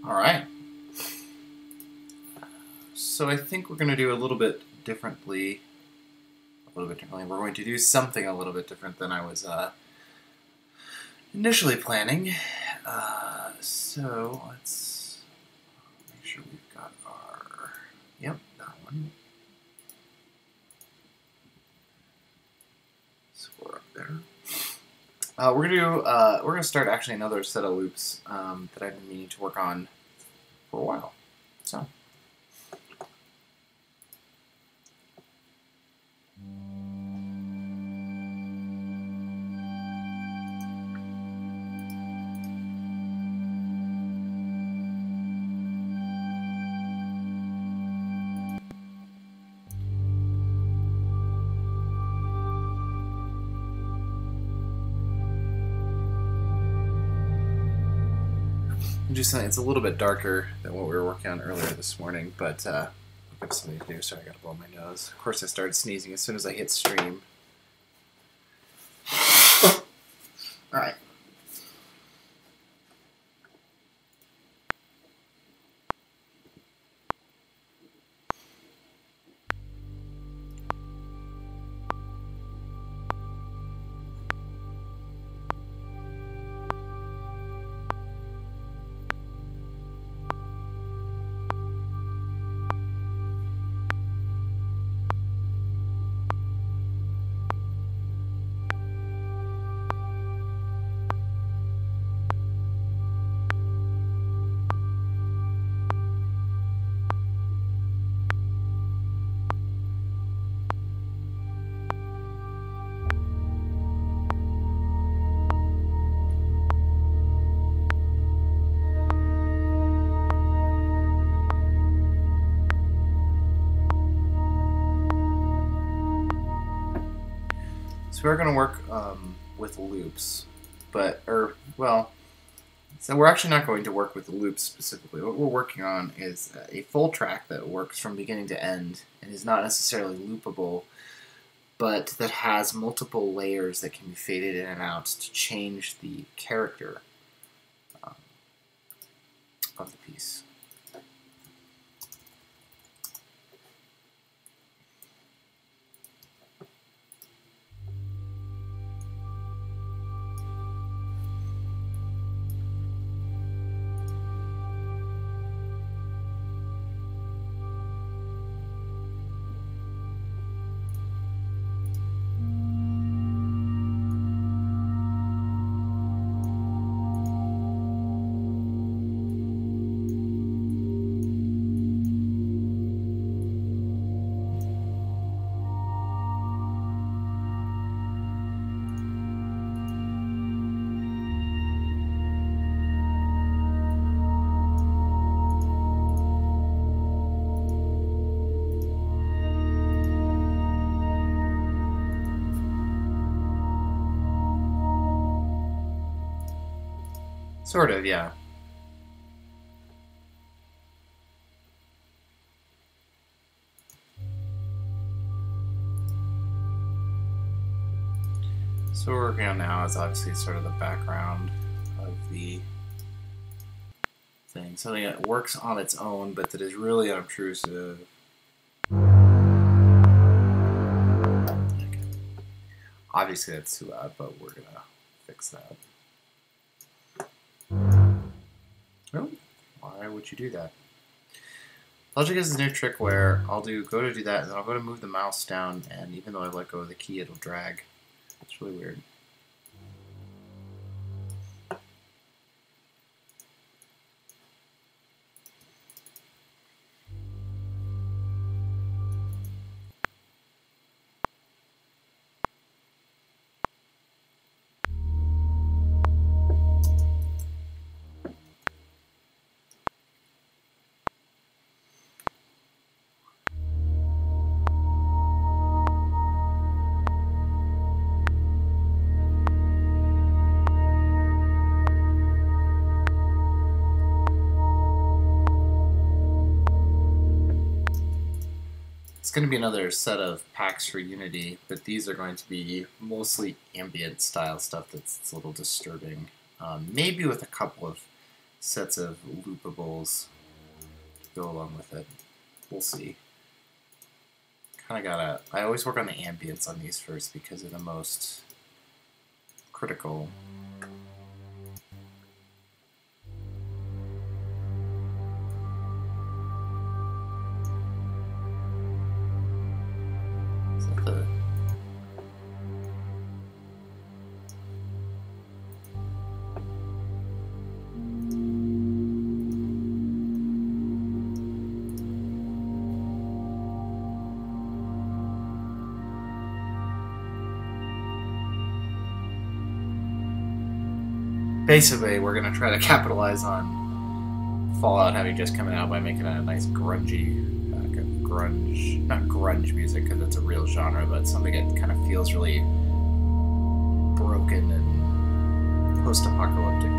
All right. So I think we're going to do a little bit differently. We're going to do something a little bit different than I was initially planning. So let's make sure we've got our... Yep, that one. So we're up there. We're gonna start actually another set of loops that I've been meaning to work on for a while. So. Do something. It's a little bit darker than what we were working on earlier this morning, but I'll give something to do. Sorry, I gotta blow my nose. Of course, I started sneezing as soon as I hit stream. All right. So we're going to work with loops, so we're actually not going to work with the loops specifically. What we're working on is a full track that works from beginning to end and is not necessarily loopable, but that has multiple layers that can be faded in and out to change the character of the piece. Sort of, yeah. So what we're working on now is obviously sort of the background of the thing. Something that works on its own, but that is really unobtrusive. Okay. Obviously that's too loud, but we're going to fix that. Oh, why would you do that? Logic has this new trick where I'll go to do that, and then I'll go to move the mouse down, and even though I let go of the key, it'll drag. It's really weird. It's going to be another set of packs for Unity, but these are going to be mostly ambient style stuff that's a little disturbing. Maybe with a couple of sets of loopables to go along with it. We'll see. Kind of gotta... I always work on the ambience on these first because they're the most critical. Is that the... Basically, we're going to try to capitalize on Fallout having just come out by making a nice grungy, grunge, not grunge music because it's a real genre, but something that kind of feels really broken and post-apocalyptic.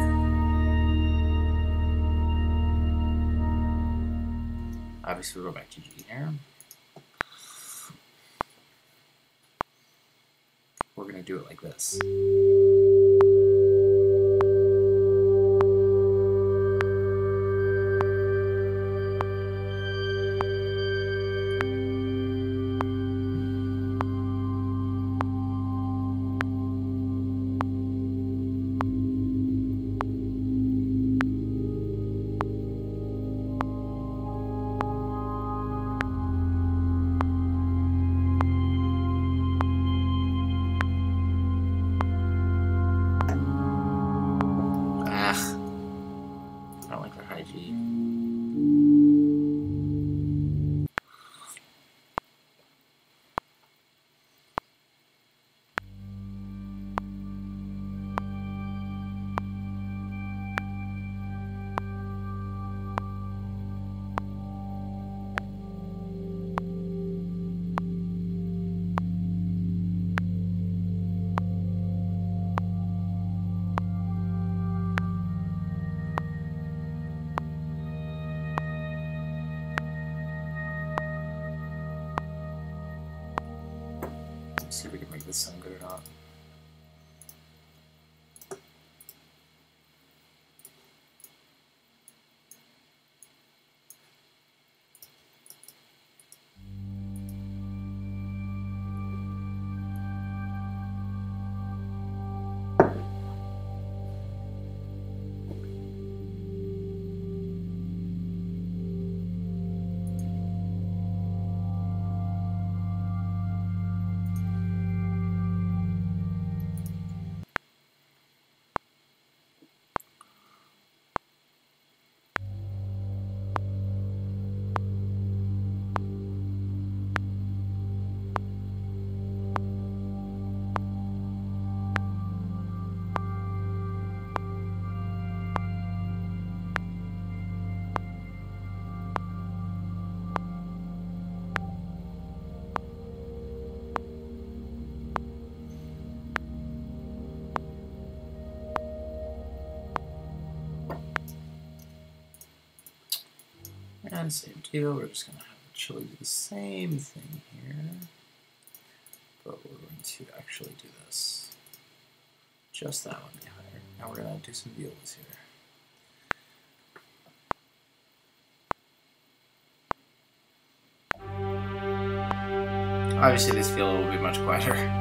Obviously, we'll go back to G here. We're going to do it like this. See if we can make this sound good or not. And same deal, we're just going to have the chili do the same thing here. But we're going to actually do this. Just that one be higher. Now we're going to do some violas here. Obviously this viola will be much quieter.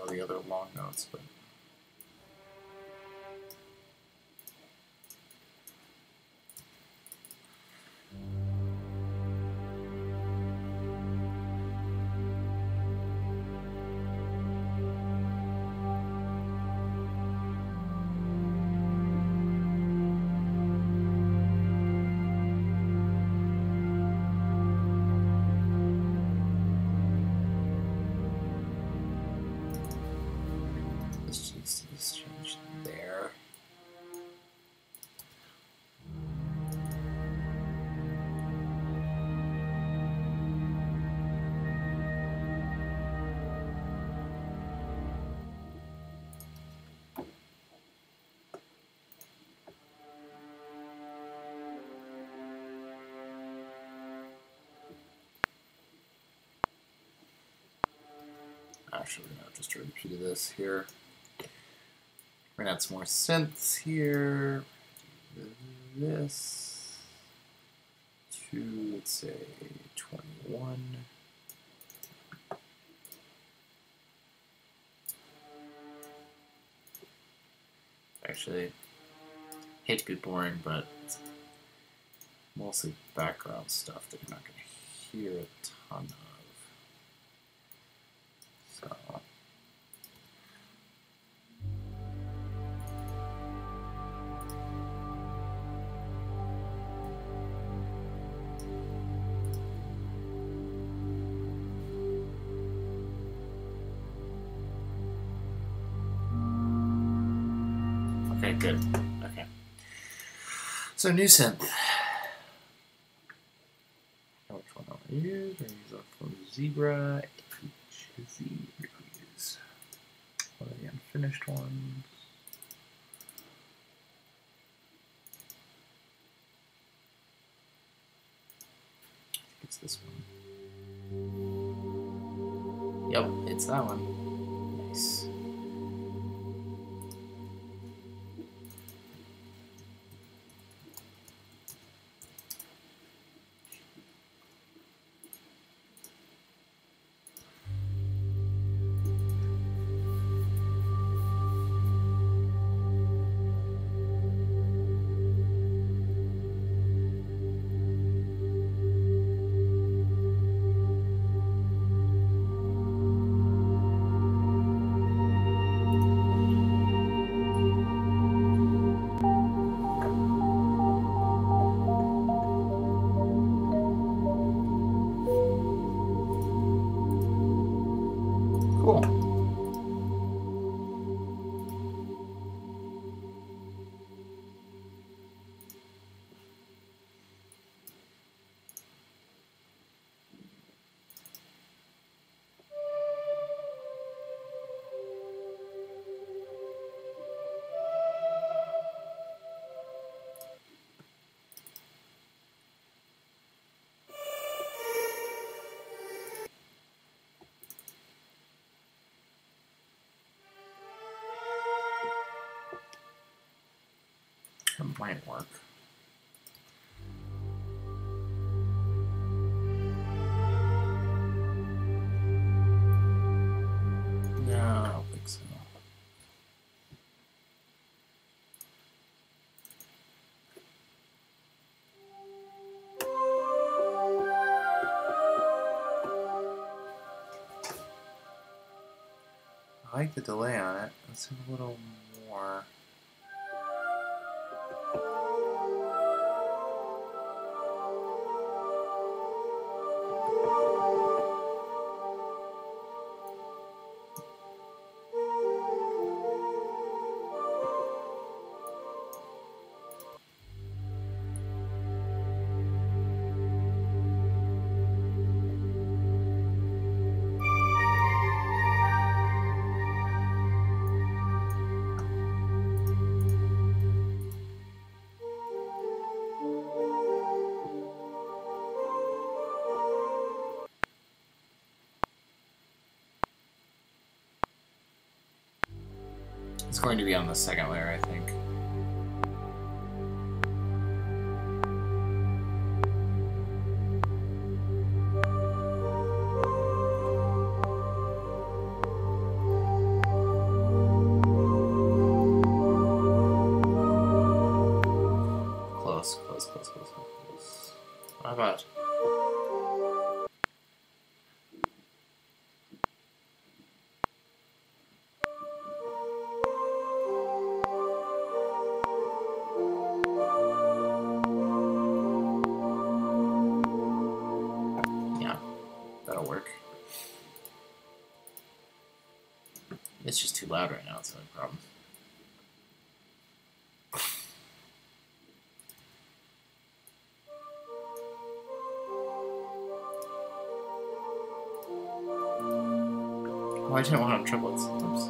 The other long notes, but Actually, no, just a repeat of this here. We're gonna add some more synths here. This to, let's say, 21. Actually, hate to be boring, but it's mostly background stuff that you're not going to hear a ton of. So. Okay, good. Okay. So new synth. Which one over here? We're going to use that from Zebra. HZ reviews. One of the unfinished ones. I think it's this one. Yep, it's that one. Nice. It might work. No, I don't think so. I like the delay on it. Let's have a little more. It's going to be on the second layer, I think. Close. How about? That'll work. It's just too loud right now, it's the only problem. Oh, I didn't want on triplets. Oops.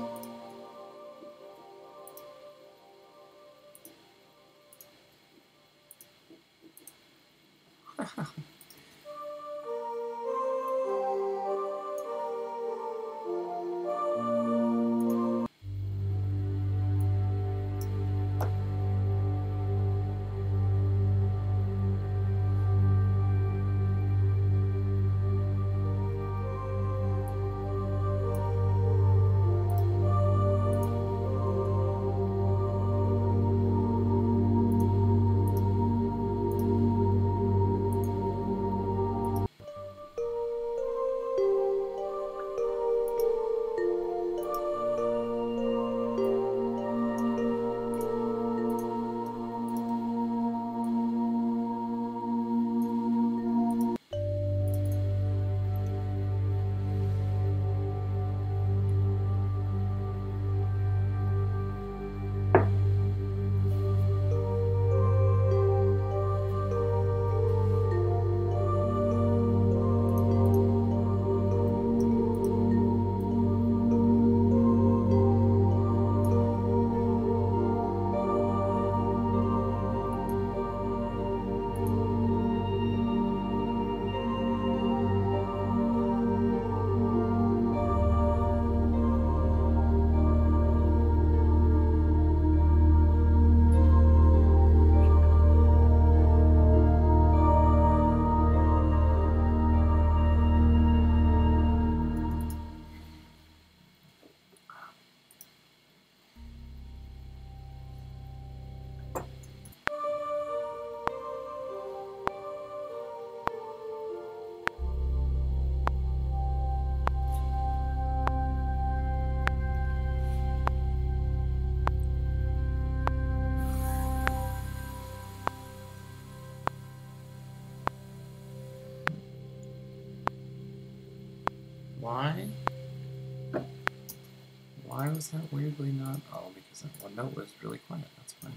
Why? Why was that weirdly not? Oh, because that one note was really quiet. That's fine.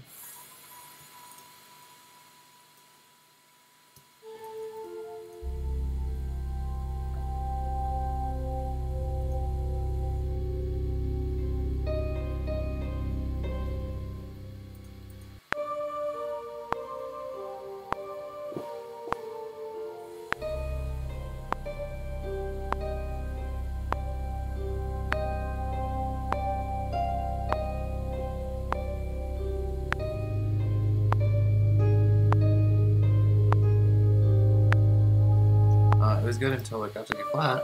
It was good until it got to get flat.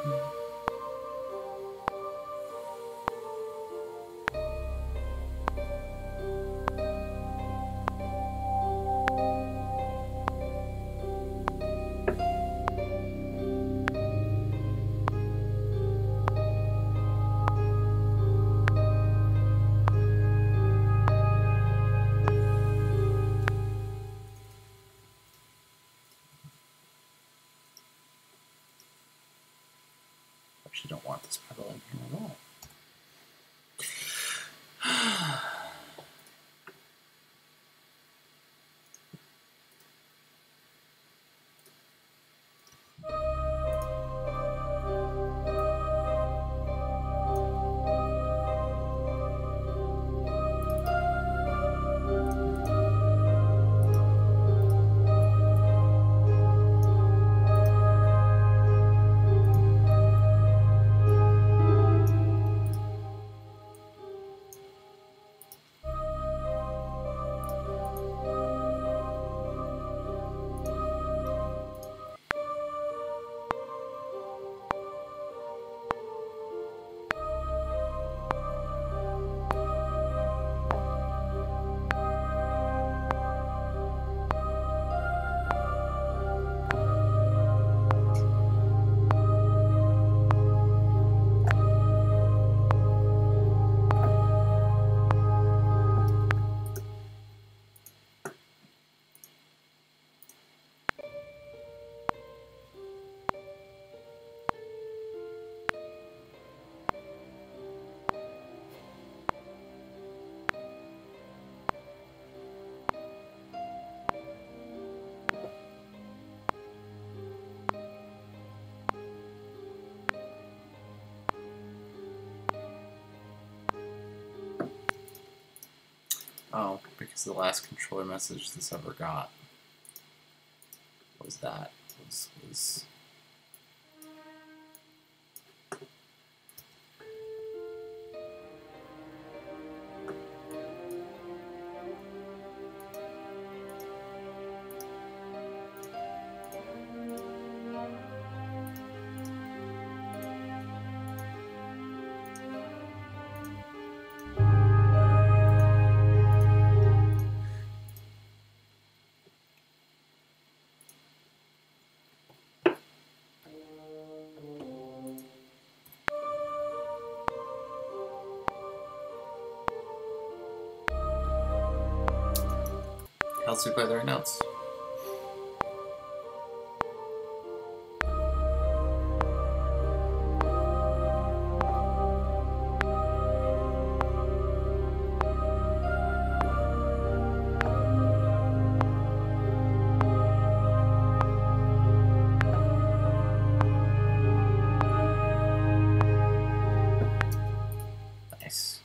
Actually, don't want this pedal in here at all. Oh, because the last controller message this ever got was that. Was helps me play the right notes. Nice.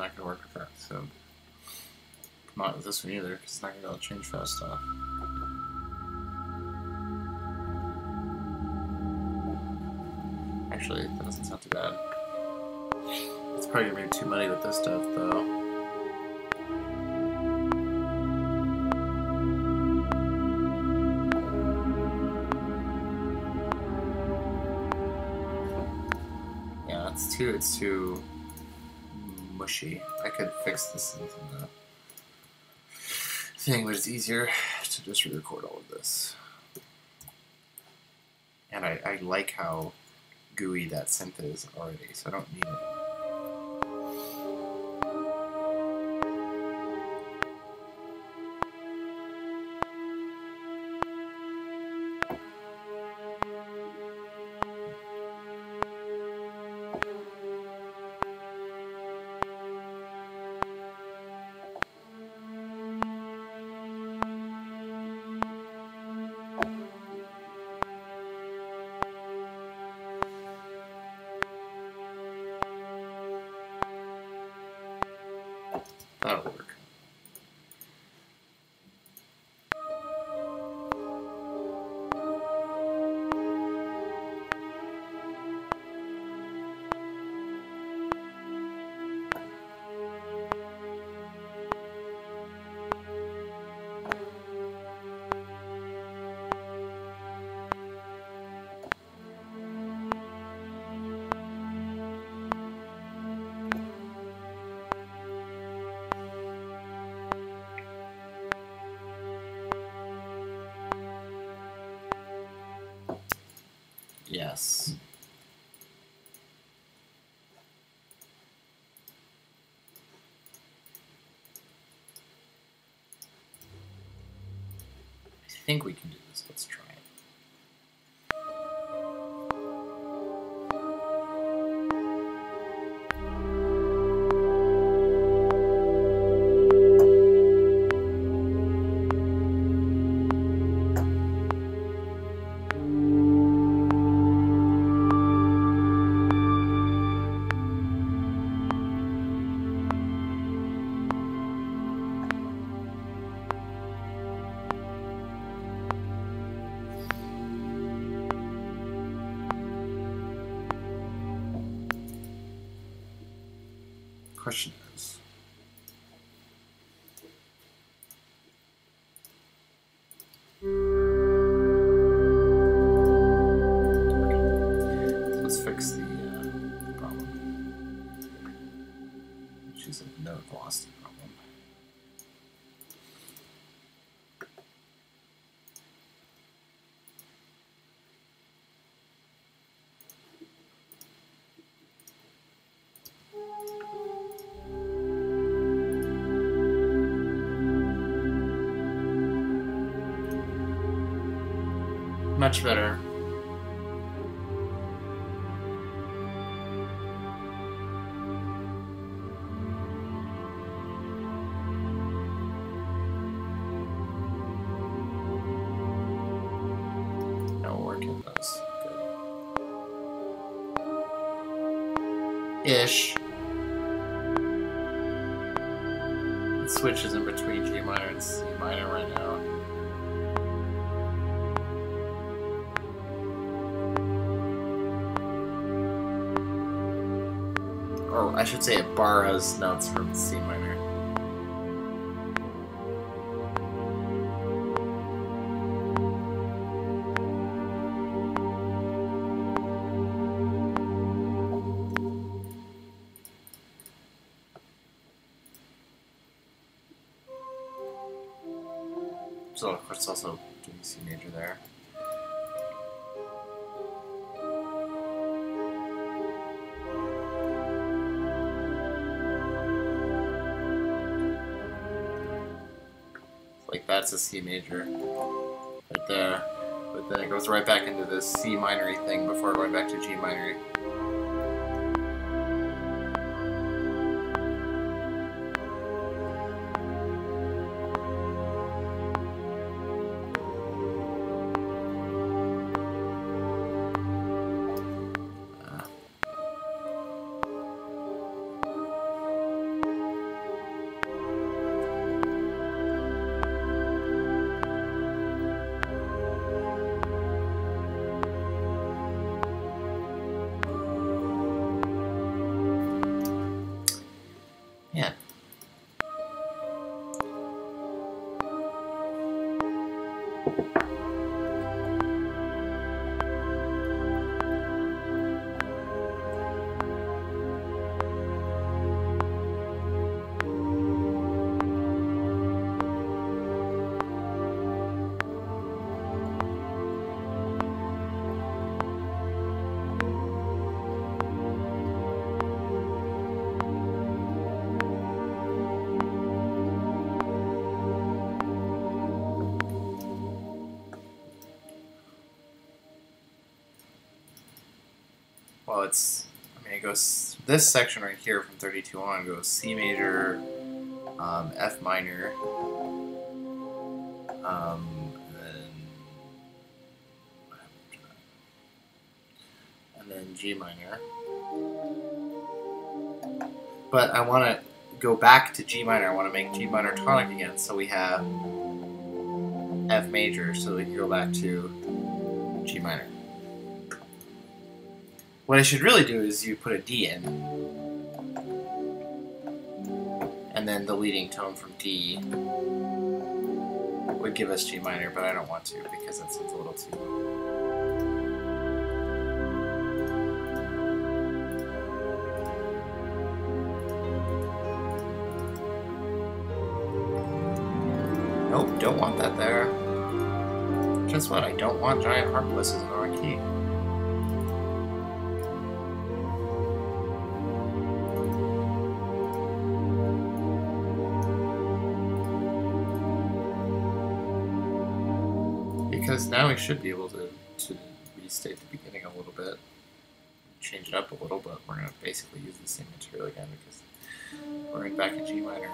not going to work with that. So not with this one either, because it's not going to be able to change fast enough. Actually, that doesn't sound too bad. It's probably going to be too muddy with this stuff, though. Yeah, it's too mushy. I could fix this in the thing, but it's easier to just re-record all of this. And I like how gooey that synth is already, so I don't need it. That'll work. Yes. I think we can do this. Let's try it. Question is, so let's fix the problem, which is a note velocity problem. Much better. No work in those. Good. Ish. It switches in between G minor and C minor right now. Or I should say it borrows notes from C minor. So of course it's also doing C major there. Like that's a C major right there, but then it goes right back into this C minor thing before going back to G minor. well, it's, I mean, it goes, this section right here from 32 on goes C major, F minor, and then G minor. But I want to go back to G minor. I want to make G minor tonic again, so we have F major, so we can go back to G minor. What I should really do is you put a D in, and then the leading tone from D would give us G minor, but I don't want to because that seems a little too low. Nope, don't want that there. Guess what? I don't want giant harmlesses in our key. Because now we should be able to restate the beginning a little bit, change it up a little, but we're going to basically use the same material again because we're back in G minor.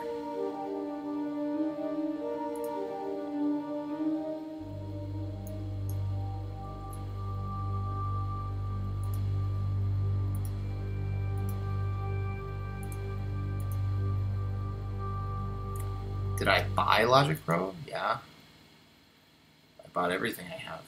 Did I buy Logic Pro? Yeah. I bought everything I have.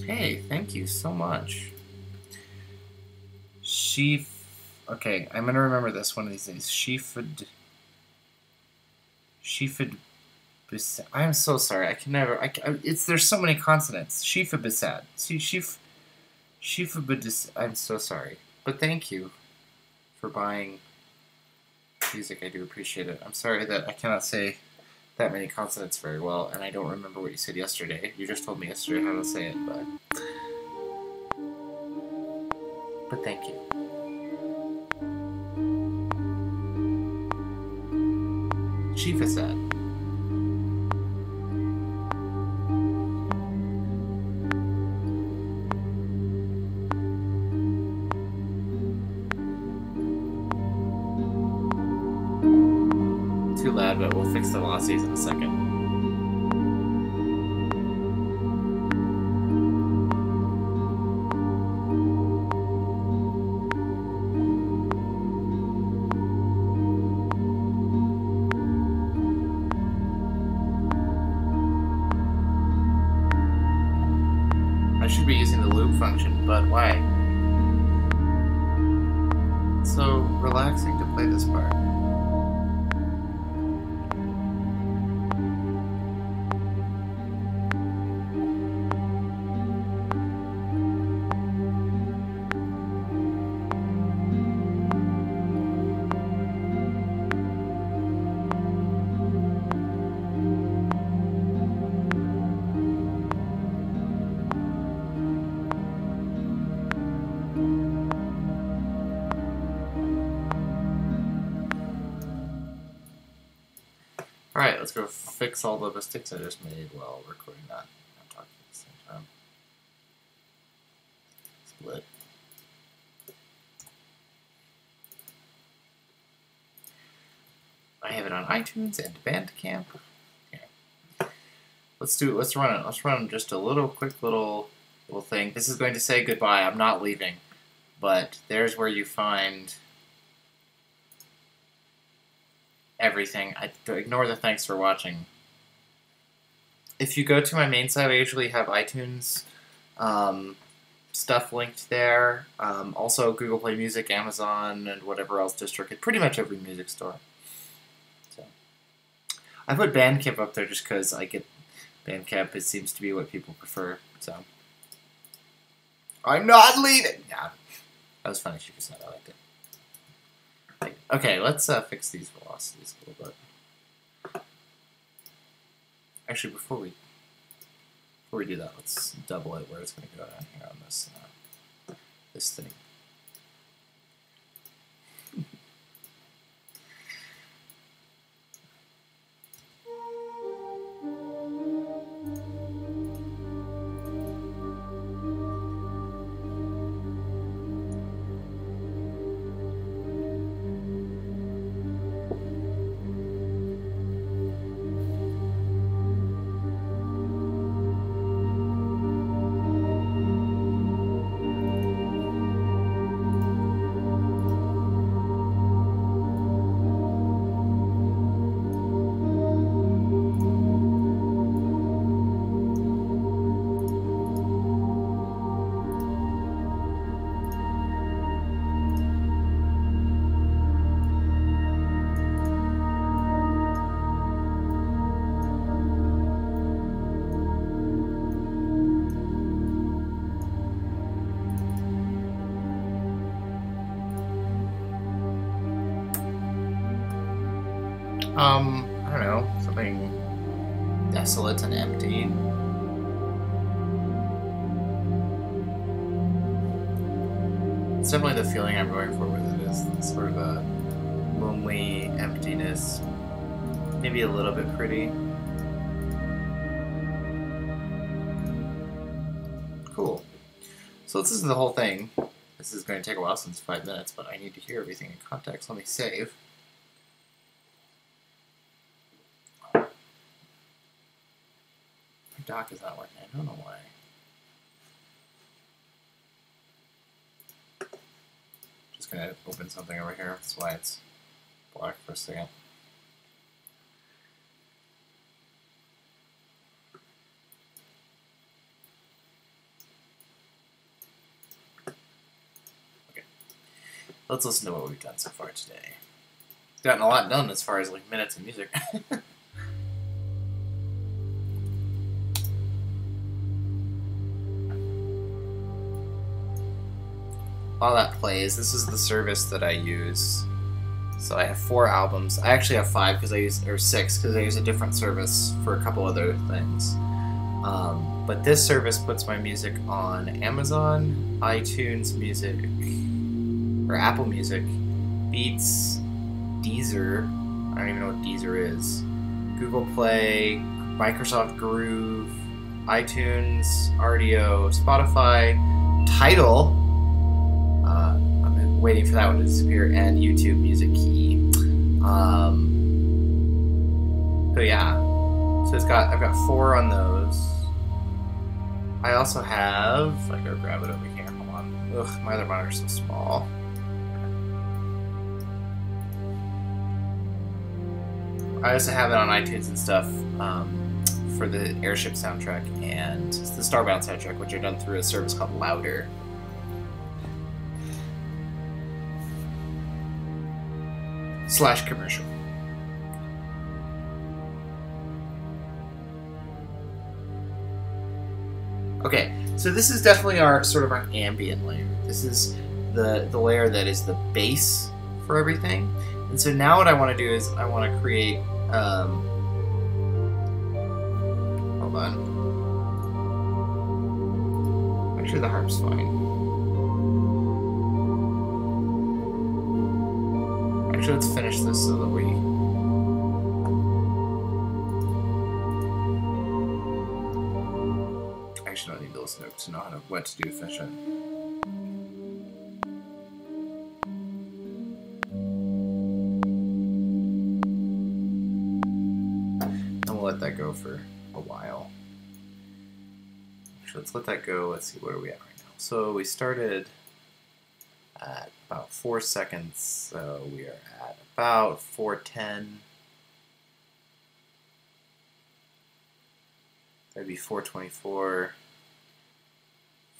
Hey, thank you so much. Okay, I'm gonna remember this one of these days. Shifud. I'm so sorry. I can never. There's so many consonants. Shifabisad. Shifabidis. I'm so sorry, but thank you for buying music. I do appreciate it. I'm sorry that I cannot say that many consonants very well, and I don't remember what you said yesterday. You just told me yesterday how to say it, but thank you. Shifasad. Too loud, but we'll fix the velocities in a second. I should be using the loop function, but why? It's so relaxing to play this part. Alright, let's go fix all the mistakes I just made while recording that and talking at the same time. Split. I have it on iTunes and Bandcamp. Okay. Let's run it. Let's run just a quick little thing. This is going to say goodbye. I'm not leaving. But there's where you find everything. Ignore the thanks for watching. If you go to my main site, I usually have iTunes stuff linked there. Also Google Play Music, Amazon, and whatever else DistroKid. Pretty much every music store. I put Bandcamp up there just because I get Bandcamp. It seems to be what people prefer. So I'm not leaving. Yeah, that was funny. She just said I liked it. Okay, let's fix these velocities a little bit. Actually, before we do that, let's double it where it's going to go down here on this this thing. I don't know, something desolate and empty. It's definitely the feeling I'm going for with it, is sort of a lonely emptiness, maybe a little bit pretty. Cool. So this is the whole thing. This is going to take a while since 5 minutes, but I need to hear everything in context. Let me save. Dock is not working. I don't know why. Just gonna open something over here. That's why it's black for a second. Okay. Let's listen to what we've done so far today. Gotten a lot done as far as like minutes of music. While that plays, this is the service that I use. So I have 4 albums. I actually have 5 because I use, or 6 because I use a different service for a couple other things. But this service puts my music on Amazon, iTunes Music, or Apple Music, Beats, Deezer. I don't even know what Deezer is. Google Play, Microsoft Groove, iTunes, Rdio, Spotify, Tidal. I'm waiting for that one to disappear, and YouTube Music Key. So yeah, so I've got 4 on those. I also have, I gotta grab it over here. Hold on. Ugh, my other monitor's so small. I also have it on iTunes and stuff for the Airship soundtrack and the Starbound soundtrack, which are done through a service called Louder. / commercial. Okay, so this is definitely our sort of our ambient layer. This is the layer that is the base for everything. And so now what I want to do is I want to create hold on. Make sure the harp's fine. Actually, let's finish this so that we... I actually don't need those notes to know what to do to finish it. And we'll let that go for a while. Actually, let's let that go. Let's see, where are we at right now? So we started at about 4 seconds, so we are at about 4:10. That'd be 4:24,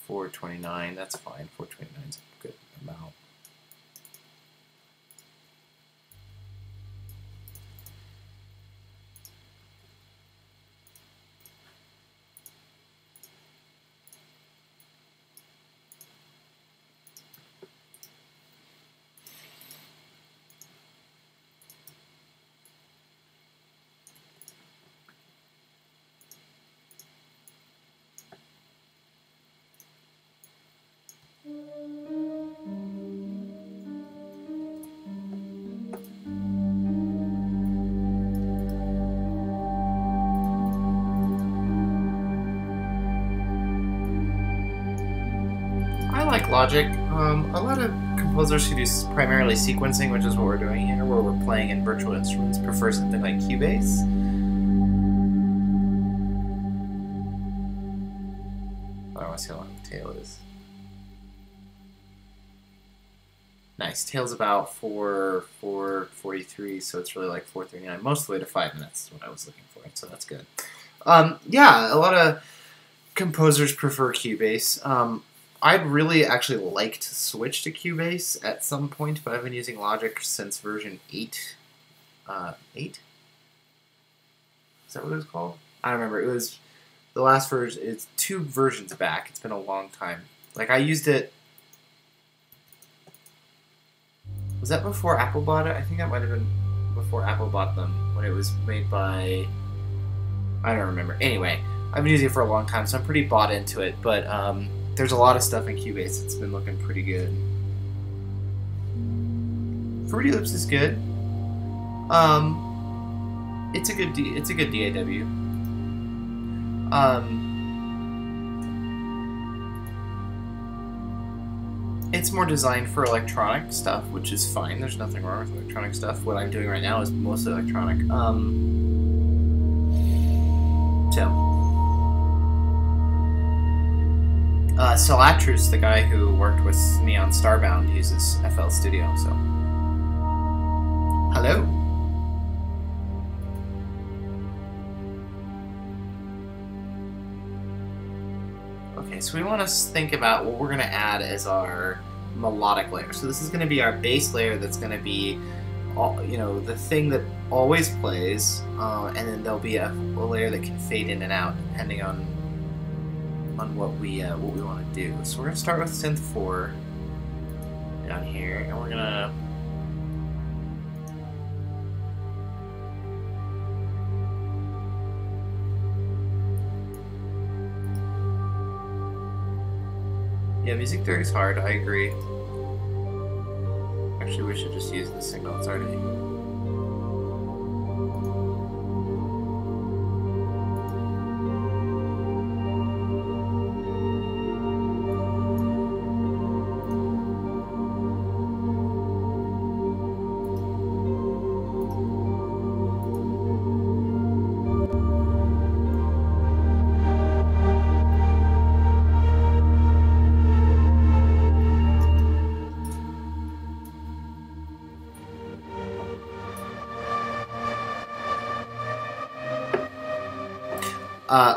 4:29. That's fine. 4:29 is a good amount. Logic. A lot of composers who do primarily sequencing, which is what we're doing here, where we're playing in virtual instruments, prefer something like Cubase. I don't want to see how long the tail is. Nice. Tail's about 4:43, so it's really like 4:39, most of the way to 5 minutes is what I was looking for, so that's good. Yeah, a lot of composers prefer Cubase. I'd really actually like to switch to Cubase at some point, but I've been using Logic since version 8. 8? Is that what it was called? I don't remember. It was the last version. It's 2 versions back. It's been a long time. Like, I used it... Was that before Apple bought it? I think that might have been before Apple bought them, when it was made by... I don't remember. Anyway, I've been using it for a long time, so I'm pretty bought into it, but there's a lot of stuff in Cubase that's been looking pretty good. Fruity Loops is good. It's a good DAW. It's more designed for electronic stuff, which is fine. There's nothing wrong with electronic stuff. What I'm doing right now is mostly electronic. Salatrus, the guy who worked with me on Starbound, uses FL Studio, so... Hello? Okay, so we want to think about what we're going to add as our melodic layer. So this is going to be our bass layer that's going to be, you know, the thing that always plays, and then there'll be a layer that can fade in and out depending on what we want to do. So we're going to start with Synth 4 down here, and we're going to yeah, music theory is hard, I agree. Actually, we should just use the signal that's already...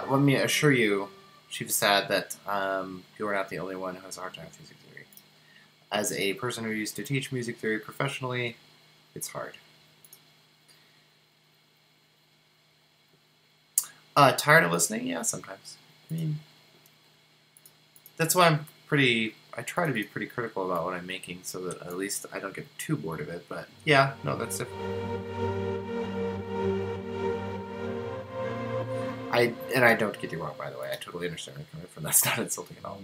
let me assure you, Chief Sad, that you are not the only one who has a hard time with music theory. As a person who used to teach music theory professionally, it's hard. Tired of listening? Yeah, sometimes. I mean, that's why I try to be pretty critical about what I'm making so that at least I don't get too bored of it, but yeah, no, that's different. And I don't get you wrong, by the way. I totally understand where you're coming from. That's not insulting at all.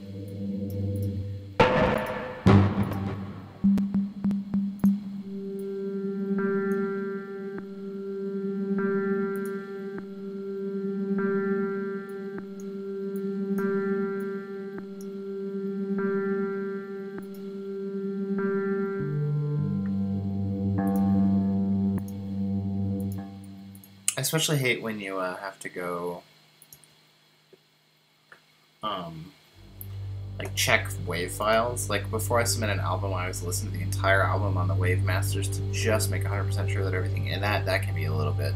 I especially hate when you have to go like check wave files. Like before I submit an album, I always listen to the entire album on the Wave Masters to just make 100% sure that everything, and that can be a little bit,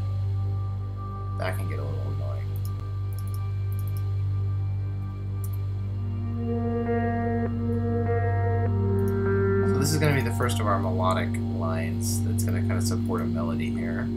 that can get a little annoying. So this is going to be the first of our melodic lines that's going to kind of support a melody here.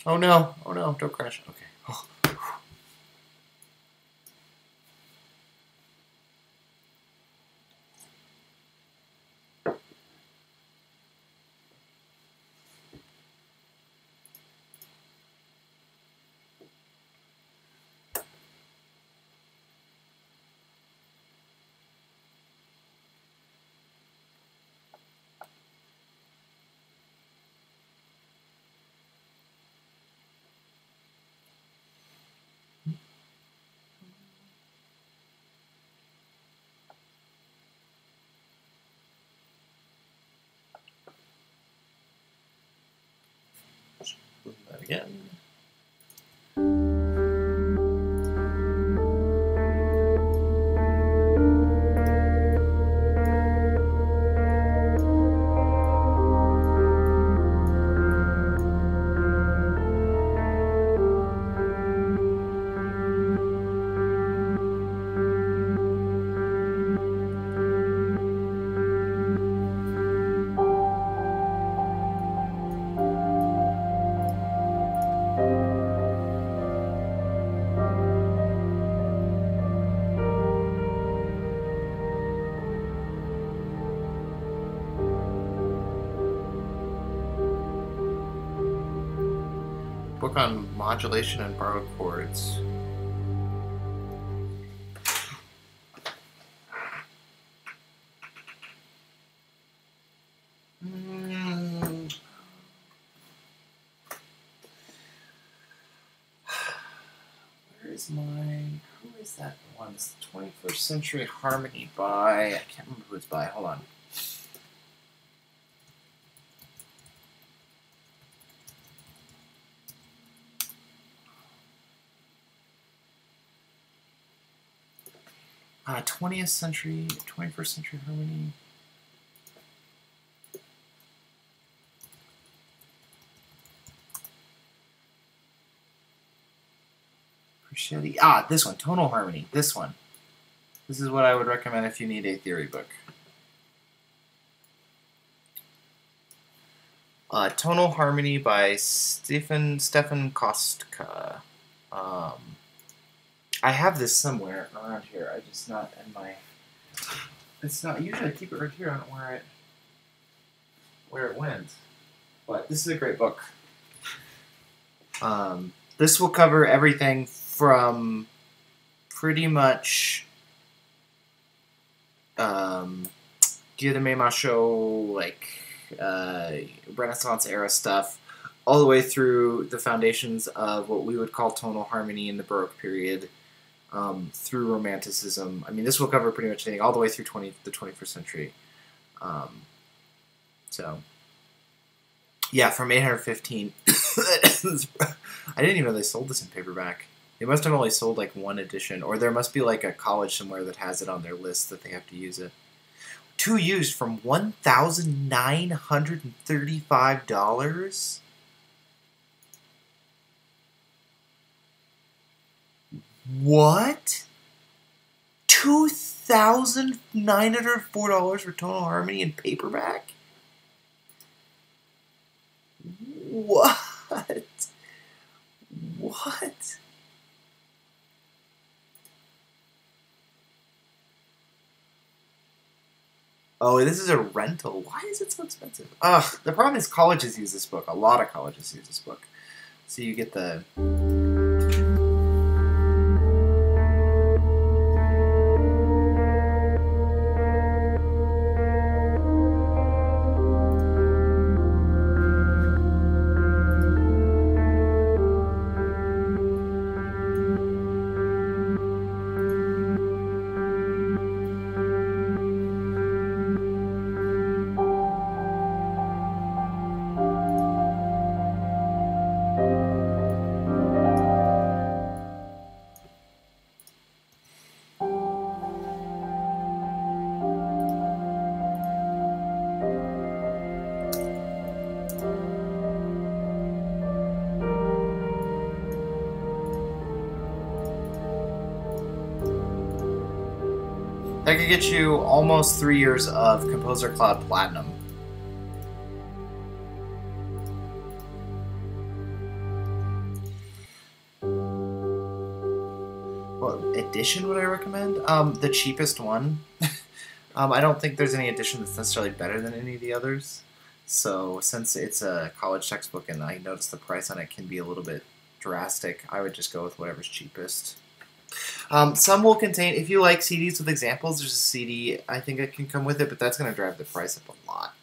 Oh no! Oh no! Don't crash. Okay. Oh. Do that again. Book on modulation and borrowed chords. Where is my... Who is that one? It's the 21st Century Harmony by... I can't remember who it's by. Hold on. '20th Century, 21st Century Harmony. This one, Tonal Harmony. This one. This is what I would recommend if you need a theory book. Tonal Harmony by Stefan Kostka. I have this somewhere around here. I just not in my. It's not usually I keep it right here. I don't know where it went. But this is a great book. This will cover everything from pretty much Dia de Mayo, like Renaissance era stuff, all the way through the foundations of what we would call tonal harmony in the Baroque period, through Romanticism. I mean, this will cover pretty much anything, all the way through the 21st century. So, yeah, from 815. I didn't even know they sold this in paperback. They must have only sold like one edition, or there must be like a college somewhere that has it on their list that they have to use it. 2 used from $1,935. What? $2,904 for Tonal Harmony in paperback? What? What? Oh, this is a rental. Why is it so expensive? Ugh, the problem is colleges use this book. A lot of colleges use this book. So you get the... That could get you almost 3 years of Composer Cloud Platinum. edition would I recommend? The cheapest one. I don't think there's any edition that's necessarily better than any of the others. So since it's a college textbook and I noticed the price on it can be a little bit drastic, I would just go with whatever's cheapest. Some will contain, if you like CDs with examples, there's a CD I think it can come with it, but that's going to drive the price up a lot.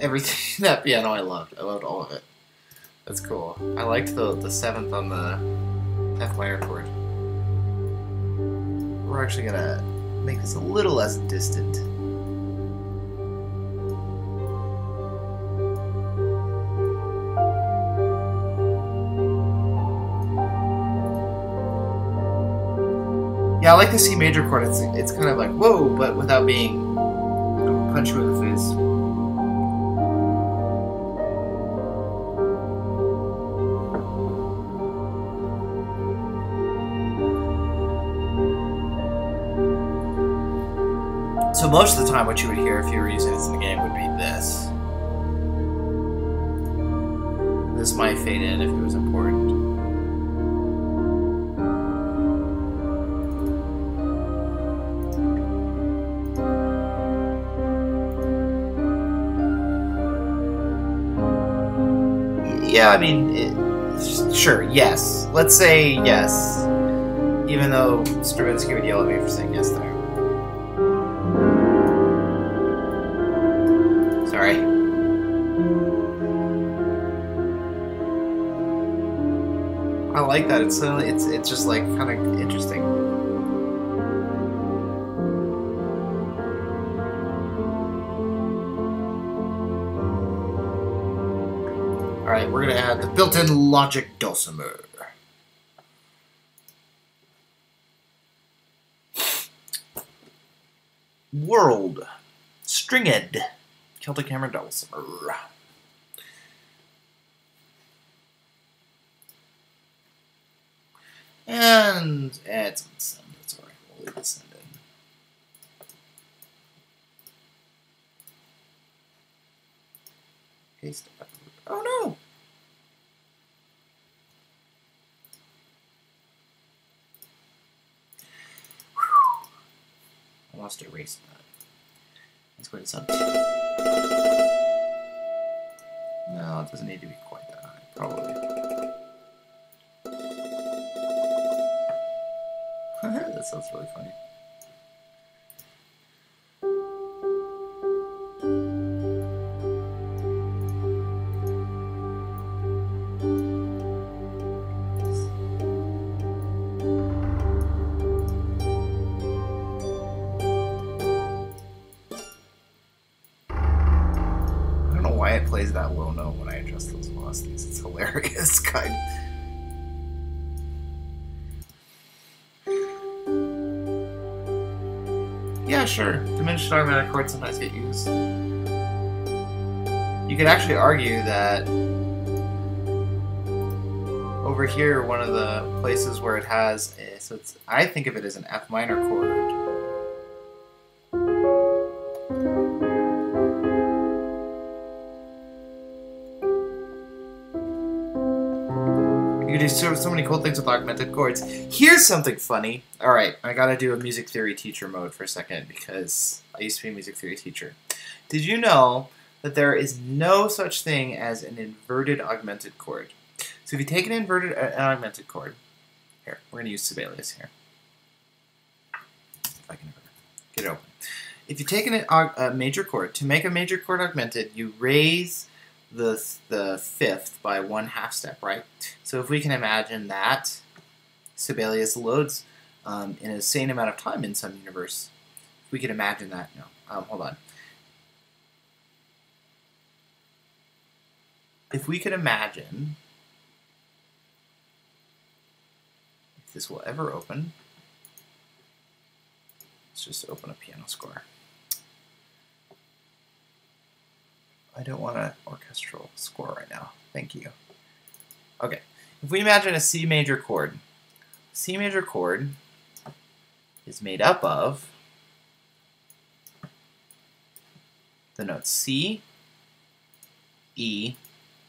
Everything, that piano I loved. I loved all of it. That's cool. I liked the 7th on the F minor chord. We're actually gonna make this a little less distant. Yeah, I like the C major chord. It's kind of like, whoa, but without being, you know, punch you in the face. So most of the time what you would hear if you were using this in the game would be this. This might fade in if it was important. Yeah, I mean, sure, yes. Let's say yes. Even though Stravinsky would yell at me for saying yes there. Sorry. I like that. It's just like kind of interesting. All right, we're gonna add the built-in Logic dulcimer. World Stringed Celtic Hammer dulcimer. And add some send. That's alright. We'll leave the send in. Paste. Oh no! Whew. Almost erased that. Let's go to sub. No, it doesn't need to be quite that high, probably. That sounds really funny. why it plays that low note when I adjust those velocities. It's hilarious, kind. Yeah, sure. Diminished augmented chords sometimes get used. You could actually argue that over here, one of the places where it has, so it's, I think of it as an F minor chord. You can do so many cool things with augmented chords. Here's something funny. All right, I gotta do a music theory teacher mode for a second because I used to be a music theory teacher. Did you know that there is no such thing as an inverted augmented chord? So if you take an augmented chord, here, we're going to use Sibelius here. If I can ever get it open. If you take a major chord, to make a major chord augmented, you raise the fifth by 1/2 step, right? So if we can imagine that Sibelius loads in a same amount of time in some universe, if we can imagine that, no, hold on. If we could imagine, if this will ever open, let's just open a piano score. I don't want an orchestral score right now. Thank you. Okay, if we imagine a C major chord, C major chord is made up of the notes C, E,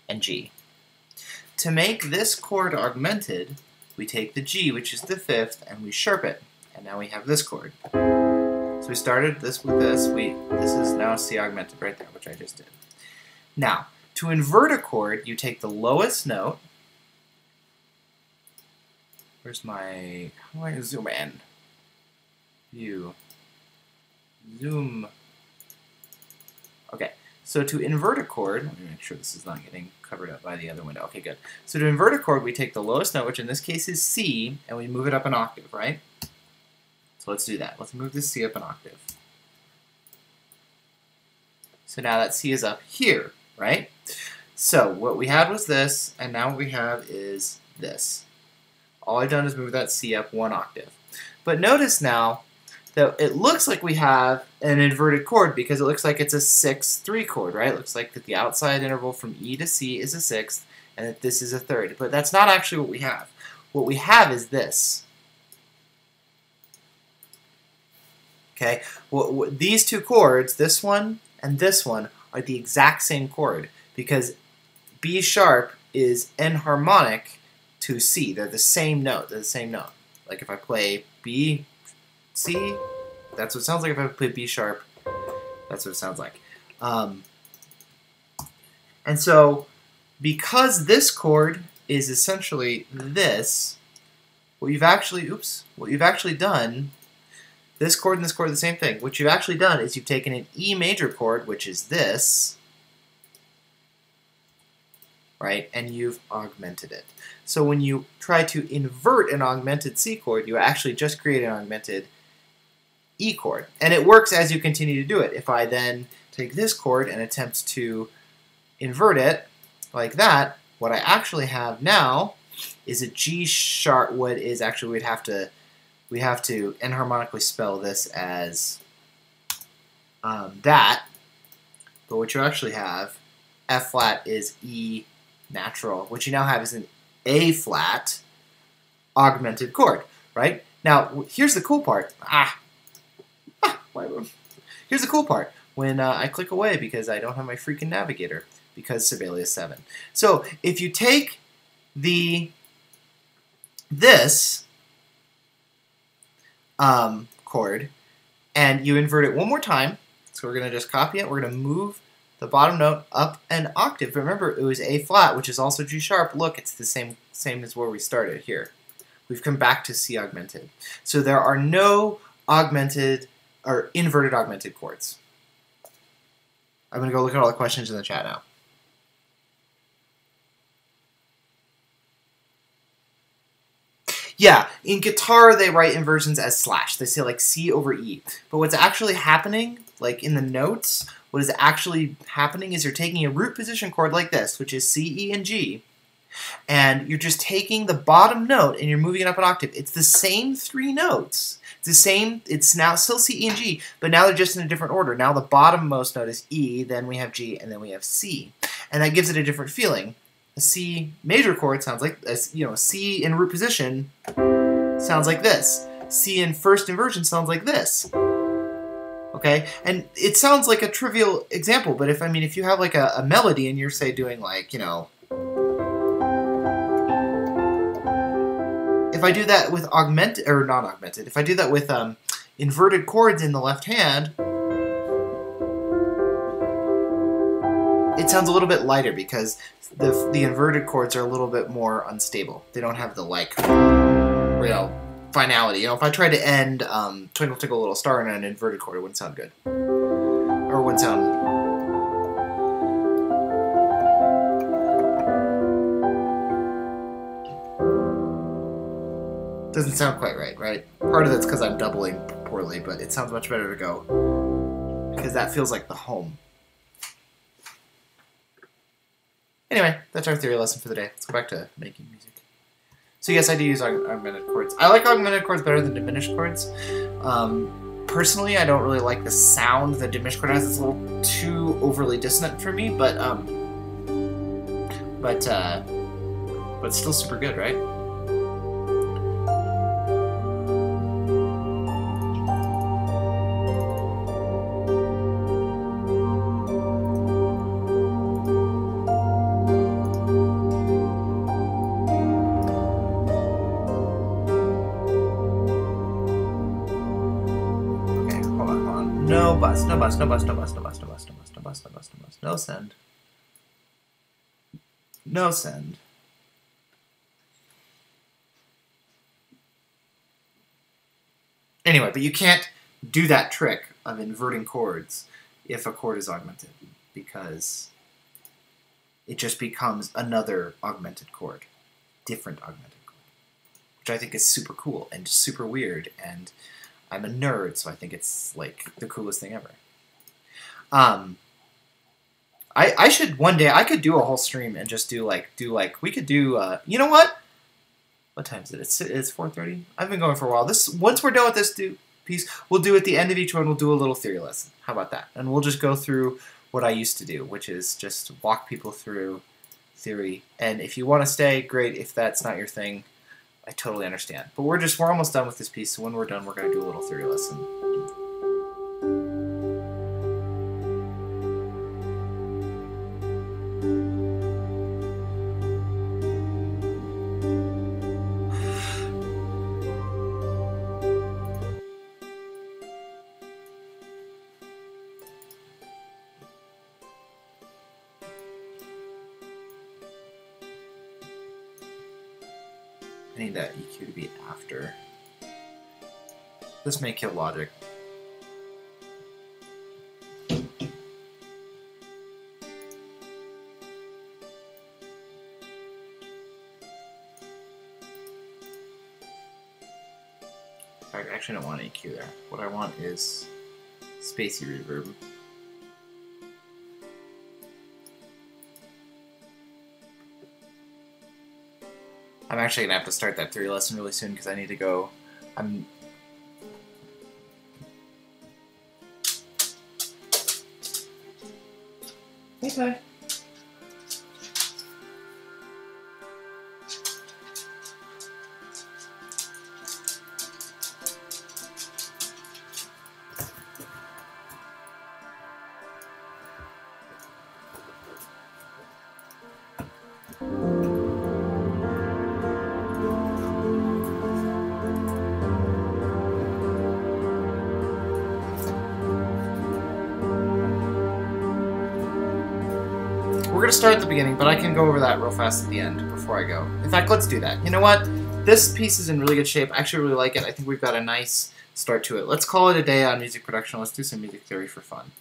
and G. To make this chord augmented, we take the G, which is the fifth, and we sharp it. And now we have this chord. So we started this with this. This is now C augmented right there, which I just did. Now, to invert a chord, you take the lowest note. Where's my... How do I zoom in? View. Zoom. Okay. So to invert a chord, let me make sure this is not getting covered up by the other window. Okay, good. So to invert a chord, we take the lowest note, which in this case is C, and we move it up an octave, right? So let's do that. Let's move this C up an octave. So now that C is up here, right? So what we had was this, and now what we have is this. All I've done is move that C up 1 octave. But notice now that it looks like we have an inverted chord because it looks like it's a 6/3 chord, right? It looks like that the outside interval from E to C is a 6th and that this is a 3rd. But that's not actually what we have. What we have is this. Okay? Well, these two chords, this one and this one, are the exact same chord because B sharp is enharmonic to C. They're the same note. They're the same note. Like if I play B, C, that's what it sounds like. If I play B sharp, that's what it sounds like. And so, because this chord is essentially this, what you've actually done, this chord and this chord are the same thing. What you've actually done is you've taken an E major chord, which is this, right, and you've augmented it. So when you try to invert an augmented C chord, you actually just create an augmented E chord. And it works as you continue to do it. If I then take this chord and attempt to invert it like that, what I actually have now is a G sharp. What is actually we have to enharmonically spell this as that. But what you actually have, F flat is E natural. What you now have is an A flat augmented chord, right? Now here's the cool part. Here's the cool part. When I click away because I don't have my freaking navigator because Sibelius 7. So if you take this chord and you invert it one more time, so we're going to just copy it. We're going to move the bottom note up an octave. Remember, it was A flat, which is also G sharp. Look, it's the same as where we started here. We've come back to C augmented. So there are no augmented or inverted augmented chords. I'm going to go look at all the questions in the chat now. Yeah, in guitar they write inversions as slash. They say like C over E. But what's actually happening, like in the notes, what is actually happening is you're taking a root position chord like this, which is C, E, and G, and you're just taking the bottom note and you're moving it up an octave. It's the same three notes. It's the same, it's now still C, E, and G, but now they're just in a different order. Now the bottommost note is E, then we have G, and then we have C. And that gives it a different feeling. A C major chord sounds like, C in root position sounds like this. C in first inversion sounds like this. Okay? And it sounds like a trivial example, but if you have like a melody and you're, say, doing like, if I do that with augmented, or not augmented, if I do that with inverted chords in the left hand, it sounds a little bit lighter because the inverted chords are a little bit more unstable. They don't have the finality. If I tried to end Twinkle Twinkle Little Star in an inverted chord, it wouldn't sound good. Or it wouldn't sound... Doesn't sound quite right? Part of that's because I'm doubling poorly, but it sounds much better to go because that feels like the home. Anyway, that's our theory lesson for the day. Let's go back to making music. So yes, I do use augmented chords. I like augmented chords better than diminished chords. Personally, I don't really like the sound that diminished chord has. It's a little too overly dissonant for me, but still super good, right? No send. No send. Anyway, but you can't do that trick of inverting chords if a chord is augmented, because it just becomes another augmented chord, different augmented chord, which I think is super cool and super weird, and I'm a nerd, so I think it's like the coolest thing ever. I should one day, I could do a whole stream and just we could do, you know what? What time is it? It's 4:30? I've been going for a while. Once we're done with this piece, we'll do at the end of each one, we'll do a little theory lesson. How about that? And we'll just go through what I used to do, which is just walk people through theory. And if you want to stay, great. If that's not your thing, I totally understand. But we're almost done with this piece, so when we're done, we're going to do a little theory lesson. I need that EQ to be after. This may kill logic. I actually don't want EQ there. What I want is spacey reverb. I'm actually gonna have to start that theory lesson really soon because I need to go. Okay. We're going to start at the beginning, but I can go over that real fast at the end before I go. In fact, let's do that. You know what? This piece is in really good shape. I actually really like it. I think we've got a nice start to it. Let's call it a day on music production. Let's do some music theory for fun.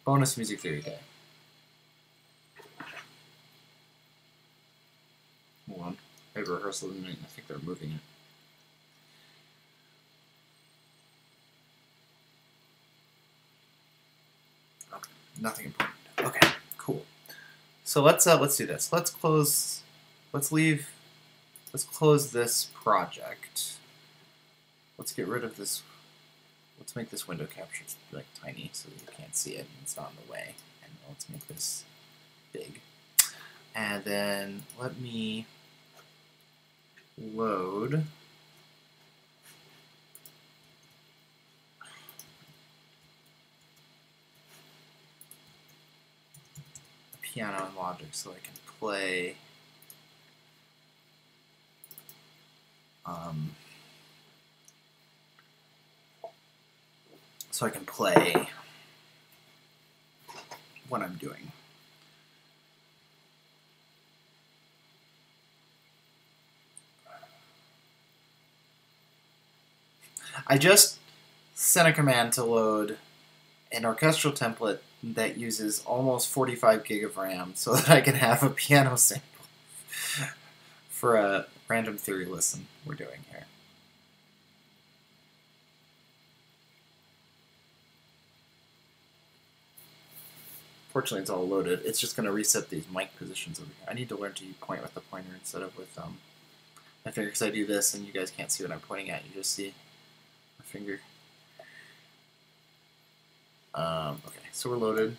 Bonus music theory day. Hold on. I have a rehearsal tonight, and I think they're moving it. Nothing important. Okay, cool. So let's do this. Let's close this project. Let's get rid of this. Let's make this window capture like tiny so that you can't see it and it's not in the way. And let's make this big. And then let me load piano and Logic so I can play what I'm doing. I just sent a command to load an orchestral template that uses almost 45 gig of RAM so that I can have a piano sample for a random theory listen we're doing here. Fortunately, it's all loaded. It's just going to reset these mic positions over here. I need to learn to point with the pointer instead of with my finger, because I do this and you guys can't see what I'm pointing at. You just see my finger. Okay, so we're loaded.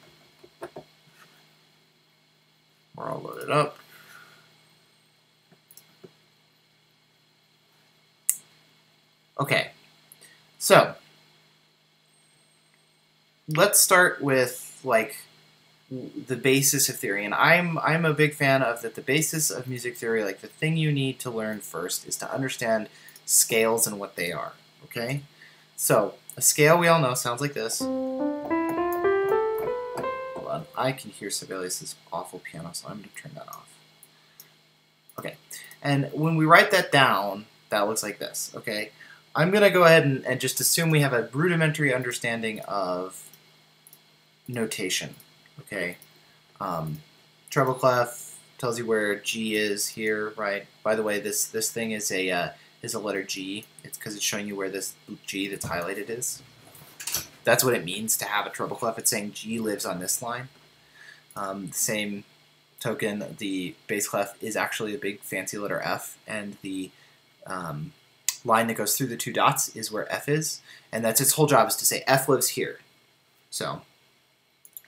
We're all loaded up. Okay, so let's start with like the basis of theory, and I'm a big fan of that. The basis of music theory, like the thing you need to learn first, is to understand scales and what they are. Okay, so a scale we all know sounds like this. Hold on, I can hear Sibelius's awful piano, so I'm going to turn that off. Okay, and when we write that down, that looks like this. Okay, I'm going to go ahead and just assume we have a rudimentary understanding of notation. Okay, treble clef tells you where G is here, right? By the way, this thing is a letter G. It's because it's showing you where this G that's highlighted is. That's what it means to have a treble clef. It's saying G lives on this line. The same token, the bass clef is actually a big fancy letter F, and the line that goes through the two dots is where F is, and that's its whole job, is to say F lives here. So,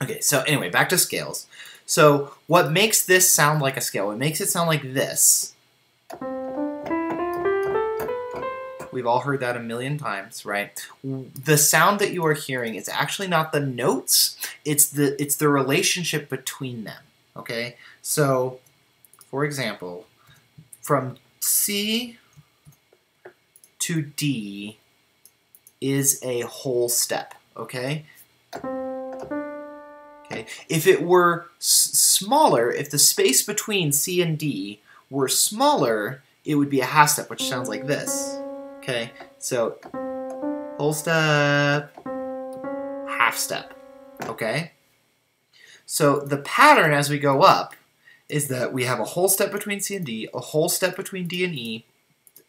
okay, so anyway, back to scales. So what makes this sound like a scale? What makes it sound like this? We've all heard that a million times, right? The sound that you are hearing is actually not the notes, it's the relationship between them, okay? So, for example, from C to D is a whole step, okay? Okay. If it were smaller, if the space between C and D were smaller, it would be a half step, which sounds like this. Okay, so whole step, half step. Okay? So the pattern as we go up is that we have a whole step between C and D, a whole step between D and E,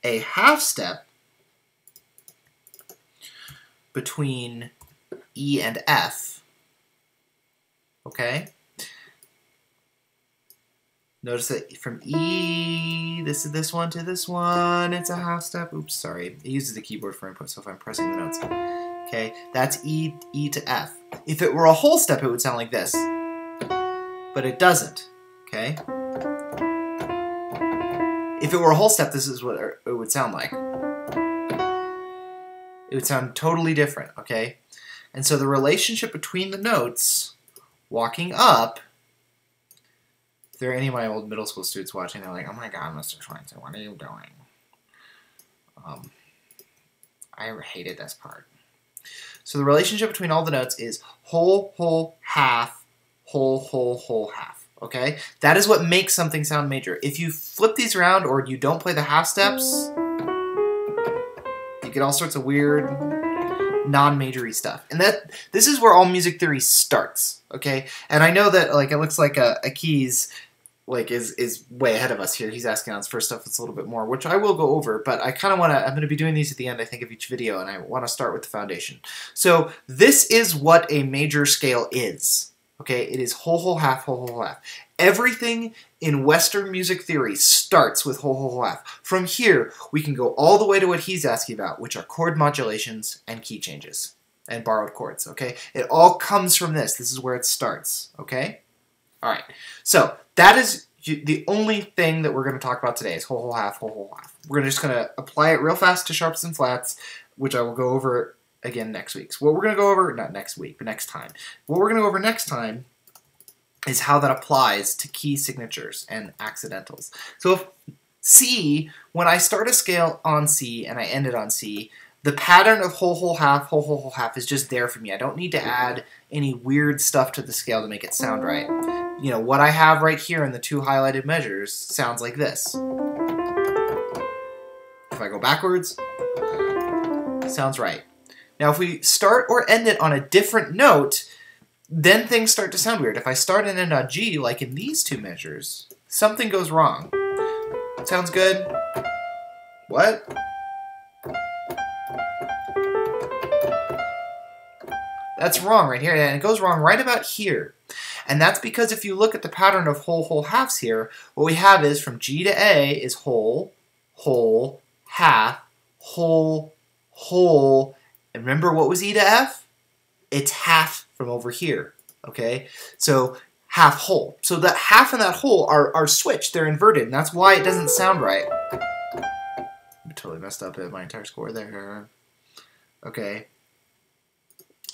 a half step between E and F. Okay? Notice that from E, this one to this one, it's a half step. Oops, sorry. It uses the keyboard for input, so if I'm pressing the notes. Okay, that's E to F. If it were a whole step, it would sound like this. But it doesn't. Okay? If it were a whole step, this is what it would sound like. It would sound totally different, okay? And so the relationship between the notes walking up, if there are any of my old middle school students watching, they're like, oh my god, Mr. Schweitzer, what are you doing? I hated this part. So the relationship between all the notes is whole, whole, half, whole, whole, whole, half. Okay? That is what makes something sound major. If you flip these around or you don't play the half steps, you get all sorts of weird non-majory stuff. And this is where all music theory starts. Okay? And I know that like it looks like a Keys like is way ahead of us here. He's asking us for stuff that's a little bit more, which I will go over, but I kind of want to, I'm going to be doing these at the end, I think, of each video, and I want to start with the foundation. So this is what a major scale is, Okay, it is whole, whole, half, whole, whole, half. Everything in Western music theory starts with whole, whole, whole, half. From here, we can go all the way to what he's asking about, which are chord modulations and key changes and borrowed chords, okay? It all comes from this. This is where it starts, okay? All right, so that is the only thing that we're going to talk about today is whole, whole, half, whole, whole, half. We're just going to apply it real fast to sharps and flats, which I will go over again next week. So what we're going to go over, not next week, but next time. What we're going to go over next time is how that applies to key signatures and accidentals. So if C, when I start a scale on C and I end it on C, the pattern of whole, whole, half, whole, whole, whole, half is just there for me. I don't need to add any weird stuff to the scale to make it sound right. You know, what I have right here in the two highlighted measures sounds like this. If I go backwards, sounds right. Now if we start or end it on a different note, then things start to sound weird. If I start and end on G, like in these two measures, something goes wrong. Sounds good? What? That's wrong right here, and it goes wrong right about here. And that's because if you look at the pattern of whole, whole, halves here, what we have is from G to A is whole, whole, half, whole, whole. And remember what was E to F? It's half from over here, okay? So half, whole. So that half and that whole are switched, they're inverted, and that's why it doesn't sound right. I totally messed up my entire score there. Okay.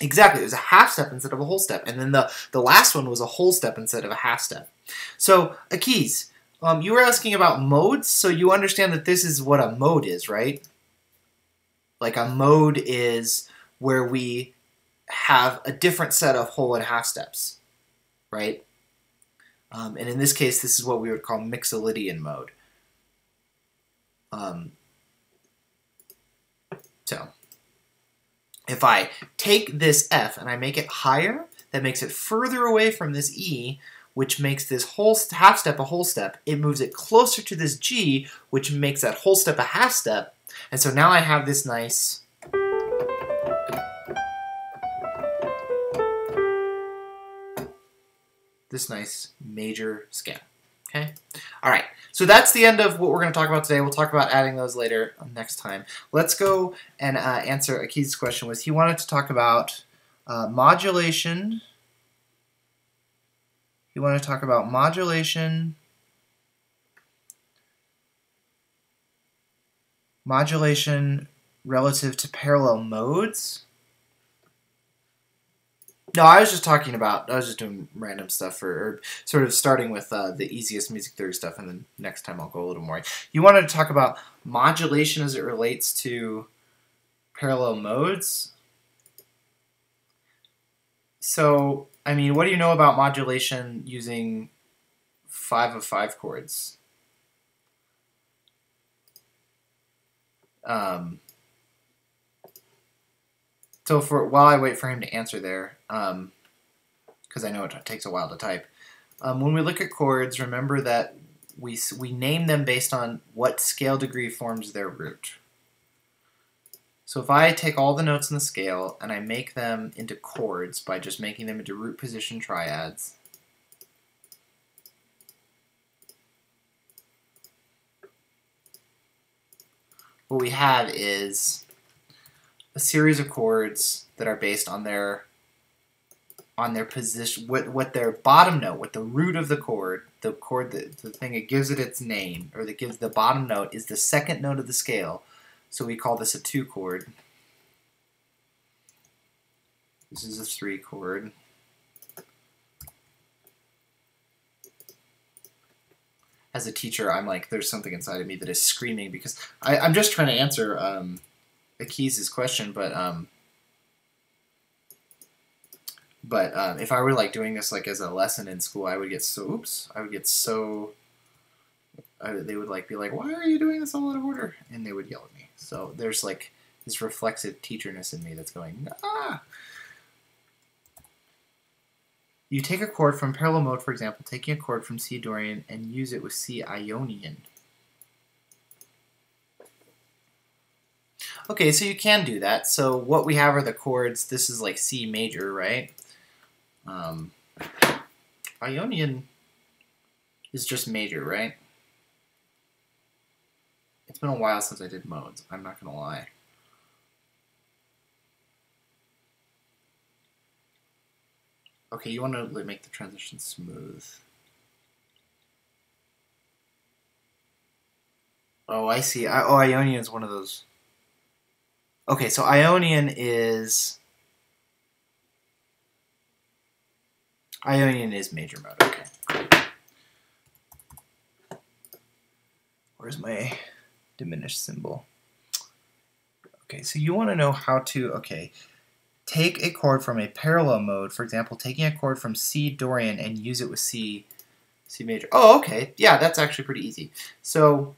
Exactly, it was a half step instead of a whole step. And then the last one was a whole step instead of a half step. So, Akiz, you were asking about modes, so you understand that this is what a mode is, right? Like a mode is where we have a different set of whole and half steps, right? And in this case, this is what we would call Mixolydian mode. If I take this F and I make it higher, that makes it further away from this E, which makes this whole half step a whole step. It moves it closer to this G, which makes that whole step a half step. And so now I have this nice major scale. Okay? All right. So that's the end of what we're going to talk about today. We'll talk about adding those later next time. Let's go and answer Akiz's question. He wanted to talk about modulation. He wanted to talk about modulation relative to parallel modes. No, I was just doing random stuff, or sort of starting with the easiest music theory stuff, and then next time I'll go a little more. You wanted to talk about modulation as it relates to parallel modes. So, I mean, what do you know about modulation using 5 of 5 chords? So while I wait for him to answer there, because I know it takes a while to type, when we look at chords, remember that we name them based on what scale degree forms their root. So if I take all the notes in the scale and I make them into chords by just making them into root position triads, what we have is a series of chords that are based on their position, what their bottom note, what the root of the chord, the thing that gives it its name, or that gives the bottom note, is the second note of the scale. So we call this a 2 chord. This is a 3 chord. As a teacher, I'm like, there's something inside of me that is screaming, because I'm just trying to answer Akiz's question, but if I were like doing this like as a lesson in school, I would get so they would like be like, why are you doing this all out of order? And they would yell at me. So there's like this reflexive teacherness in me that's going, ah. You take a chord from parallel mode, for example, taking a chord from C Dorian and use it with C Ionian. Okay, so you can do that. So what we have are the chords. This is like C major, right? Ionian is just major, right? It's been a while since I did modes, I'm not gonna lie. Okay, you want to make the transition smooth. Oh, I see. Oh, Ionian is one of those. Okay, so Ionian is major mode. Okay. Where's my diminished symbol? Okay, so you want to know how to, okay, take a chord from a parallel mode, for example, taking a chord from C Dorian and use it with C major. Oh, okay. Yeah, that's actually pretty easy. So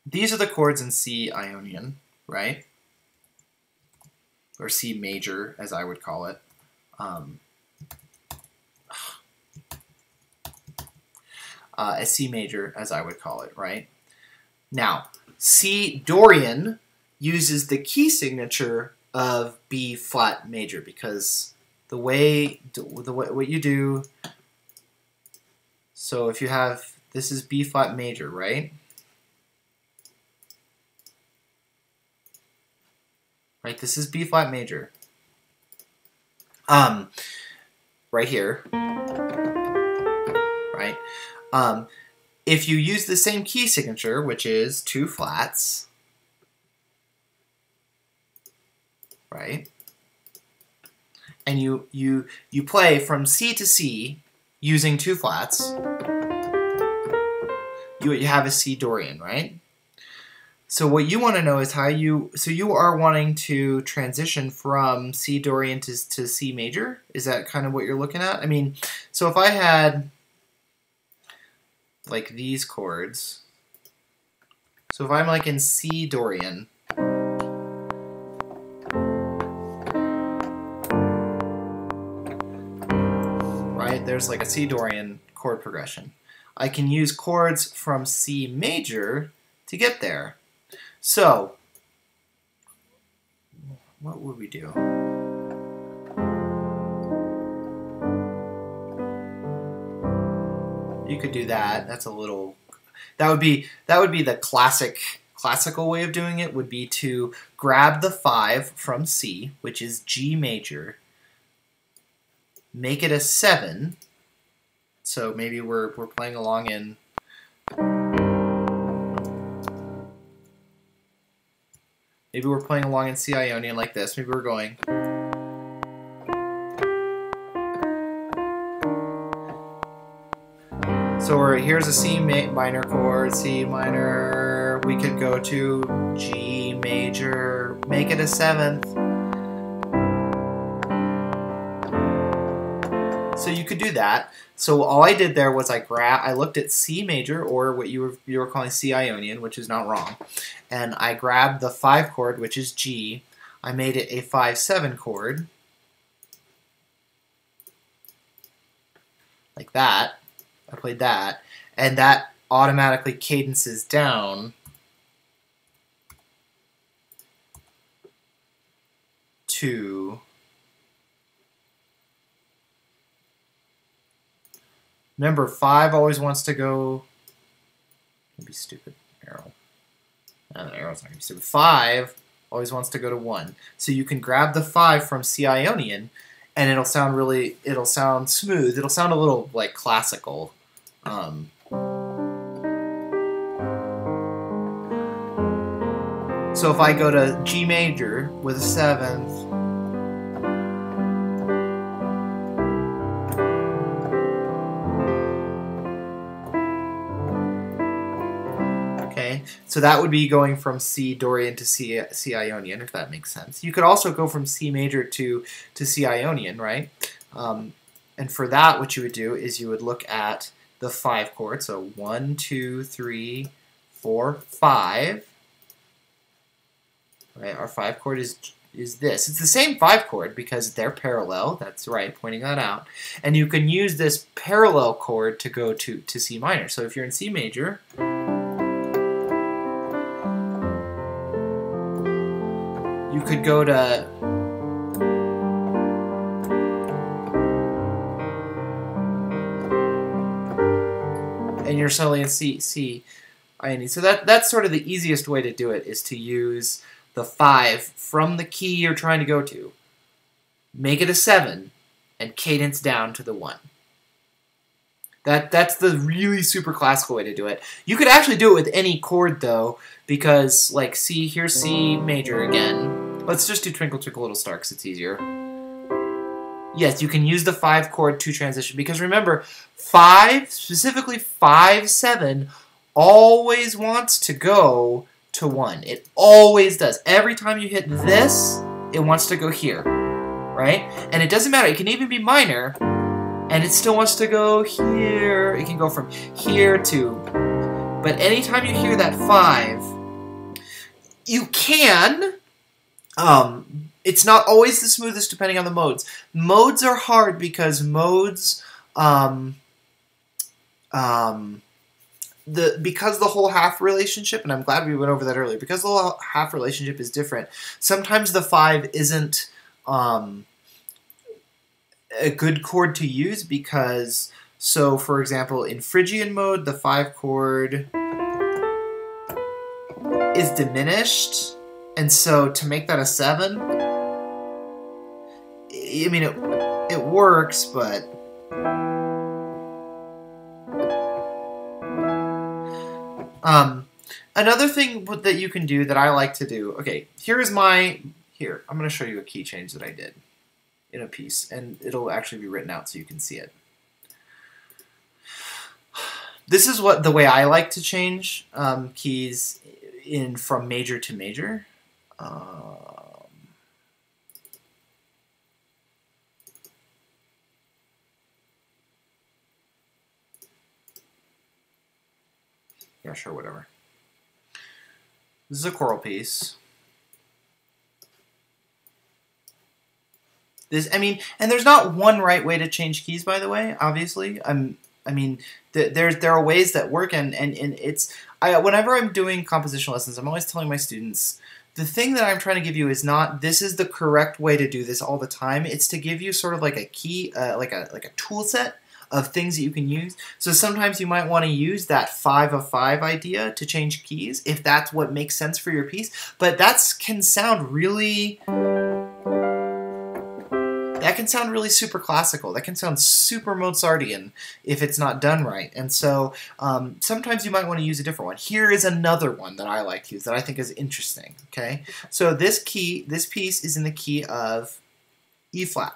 these are the chords in C Ionian, right? Or C major, as I would call it. A C major, as I would call it, right? Now, C Dorian uses the key signature of B flat major because the way what you do. So if you have, this is B flat major, right? Right, this is B flat major. Right here, right? If you use the same key signature, which is 2 flats, right? And you play from C to C using 2 flats, you have a C Dorian, right? So what you want to know is how you are wanting to transition from C Dorian to C major? Is that kind of what you're looking at? I mean, so if I had like these chords, so if I'm like in C Dorian, right, there's like a C Dorian chord progression. I can use chords from C major to get there. So, what would we do? You could do that. That's a little. That would be the classical way of doing it. Would be to grab the 5 from C, which is G major, make it a 7. So maybe we're playing along in. Maybe we're playing along in C Ionian like this. Maybe we're going. So here's a C minor chord, C minor. We could go to G major, make it a 7th. So you could do that. So all I did there was I looked at C major, or what you were calling C Ionian, which is not wrong, and I grabbed the 5 chord, which is G. I made it a 5/7 chord, like that. I played that, and that automatically cadences down to. Remember, 5 always wants to go. Don't be stupid, arrow. No, the arrow's not gonna be stupid. 5 always wants to go to 1. So you can grab the 5 from C Ionian, and it'll sound smooth. It'll sound a little like classical. So if I go to G major with a 7th. So that would be going from C Dorian to C Ionian, if that makes sense. You could also go from C major to C Ionian, right? And for that, what you would do is you would look at the 5 chords. So 1, 2, 3, 4, 5. Right? Our 5 chord is this. It's the same 5 chord because they're parallel. That's right, pointing that out. And you can use this parallel chord to go to C minor. So if you're in C major. You could go to and you're suddenly in C. So that's sort of the easiest way to do it, is to use the 5 from the key you're trying to go to, make it a 7, and cadence down to the 1. That's the really super classical way to do it. You could actually do it with any chord, though, because, like, here's C major again. Let's just do Twinkle Twinkle Little Star because it's easier. Yes, you can use the 5 chord to transition, because remember, 5, specifically 5-7, always wants to go to 1. It always does. Every time you hit this, it wants to go here, right? And it doesn't matter. It can even be minor, and it still wants to go here. It can go from here to... But anytime you hear that 5, you can... it's not always the smoothest depending on the modes. Modes are hard because modes... because the whole half relationship, and I'm glad we went over that earlier, because the whole half relationship is different, sometimes the 5 isn't a good chord to use because, so for example, in Phrygian mode, the 5 chord is diminished, and so to make that a 7, I mean, it works, but... another thing that you can do that I like to do, okay, here, I'm going to show you a key change that I did in a piece, and it'll actually be written out so you can see it. This is the way I like to change keys from major to major. Yeah, sure, whatever. This is a choral piece. And there's not one right way to change keys, by the way, obviously. There are ways that work, and whenever I'm doing composition lessons, I'm always telling my students, the thing that I'm trying to give you is not, this is the correct way to do this all the time. It's to give you sort of like a key, like a tool set of things that you can use. So sometimes you might want to use that 5 of 5 idea to change keys, if that's what makes sense for your piece. But that can sound really super classical. That can sound super Mozartian if it's not done right. And so sometimes you might want to use a different one. Here is another one that I like to use that I think is interesting. Okay, so this piece is in the key of E flat.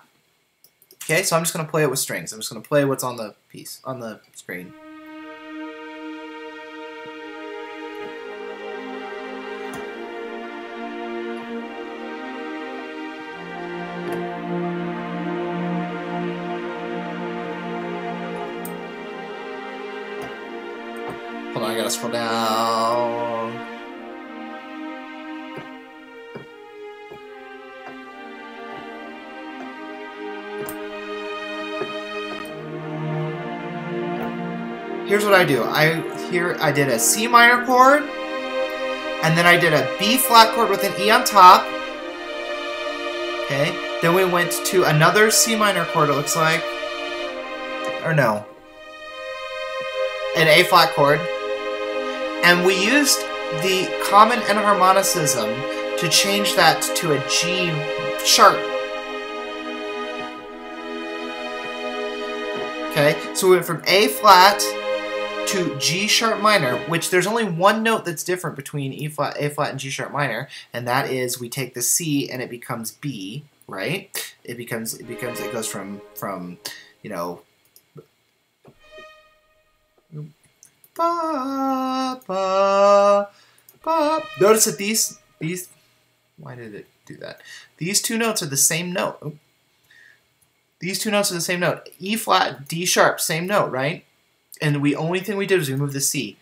Okay, so I'm just going to play it with strings. I'm just going to play what's on the piece, on the screen. Hold on, I gotta scroll down. Here's what I do. I did a C minor chord, and then I did a B flat chord with an E on top. Okay. Then we went to another C minor chord, it looks like. Or no. An A flat chord. And we used the common enharmonicism to change that to a G sharp. Okay, so we went from A flat to G sharp minor, which there's only one note that's different between E flat, A flat, and G sharp minor, and that is we take the C and it becomes B, right? It goes from you know, ba, ba, ba. Notice that these why did it do that? These two notes are the same note. Oh. These two notes are the same note. E flat, D sharp, same note, right? And the only thing we did was we moved the C.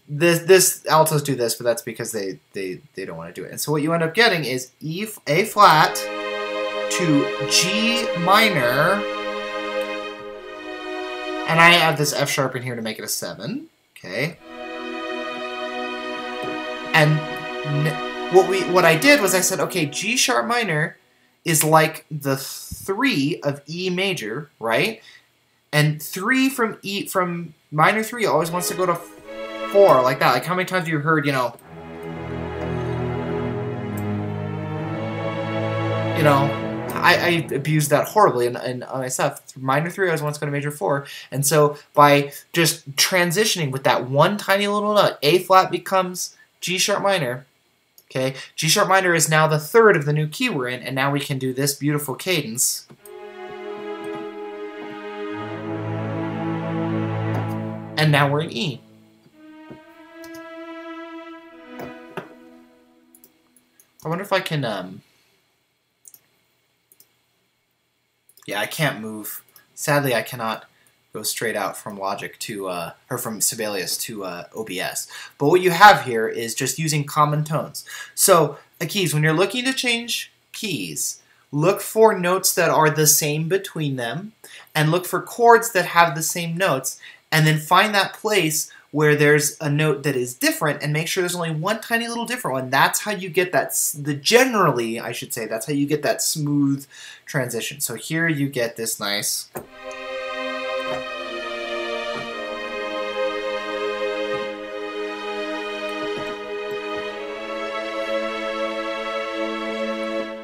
This altos do this, but that's because they don't want to do it. And so what you end up getting is A flat to G minor, and I add this F sharp in here to make it a 7. Okay. And what I did was I said, okay, G sharp minor is like the 3 of E major, right? And 3 from minor 3 always wants to go to 4, like that. Like, how many times have you heard, you know, I abused that horribly in my stuff. Minor 3 always wants to go to major 4. And so by just transitioning with that one tiny little note, A flat becomes G sharp minor. Okay, G sharp minor is now the third of the new key we're in, and now we can do this beautiful cadence. And now we're in E. I wonder if I can, yeah, I can't move. Sadly, I cannot go straight out from Logic to, or from Sibelius to OBS. But what you have here is just using common tones. So, keys, when you're looking to change keys, look for notes that are the same between them, and look for chords that have the same notes, and then find that place where there's a note that is different, and make sure there's only one tiny little different one. That's how you get that, generally, I should say, that's how you get that smooth transition. So here you get this nice...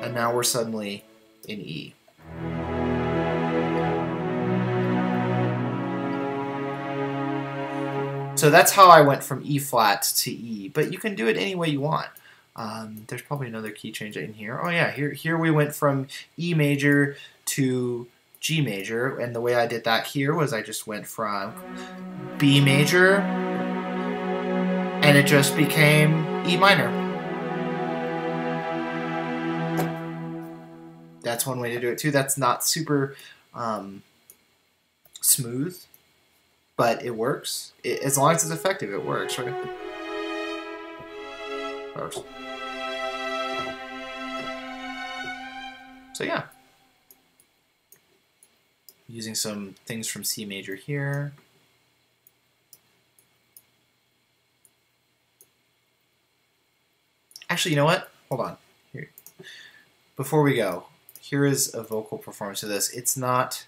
And now we're suddenly in E. So that's how I went from E flat to E, but you can do it any way you want. There's probably another key change in here. Oh yeah, here we went from E major to G major, and the way I did that here was I just went from B major, and it just became E minor. That's one way to do it too. That's not super smooth, but it works. As long as it's effective, it works, right? Works. So yeah. Using some things from C major here. Actually, you know what? Hold on. Here. Before we go, here is a vocal performance of this. It's not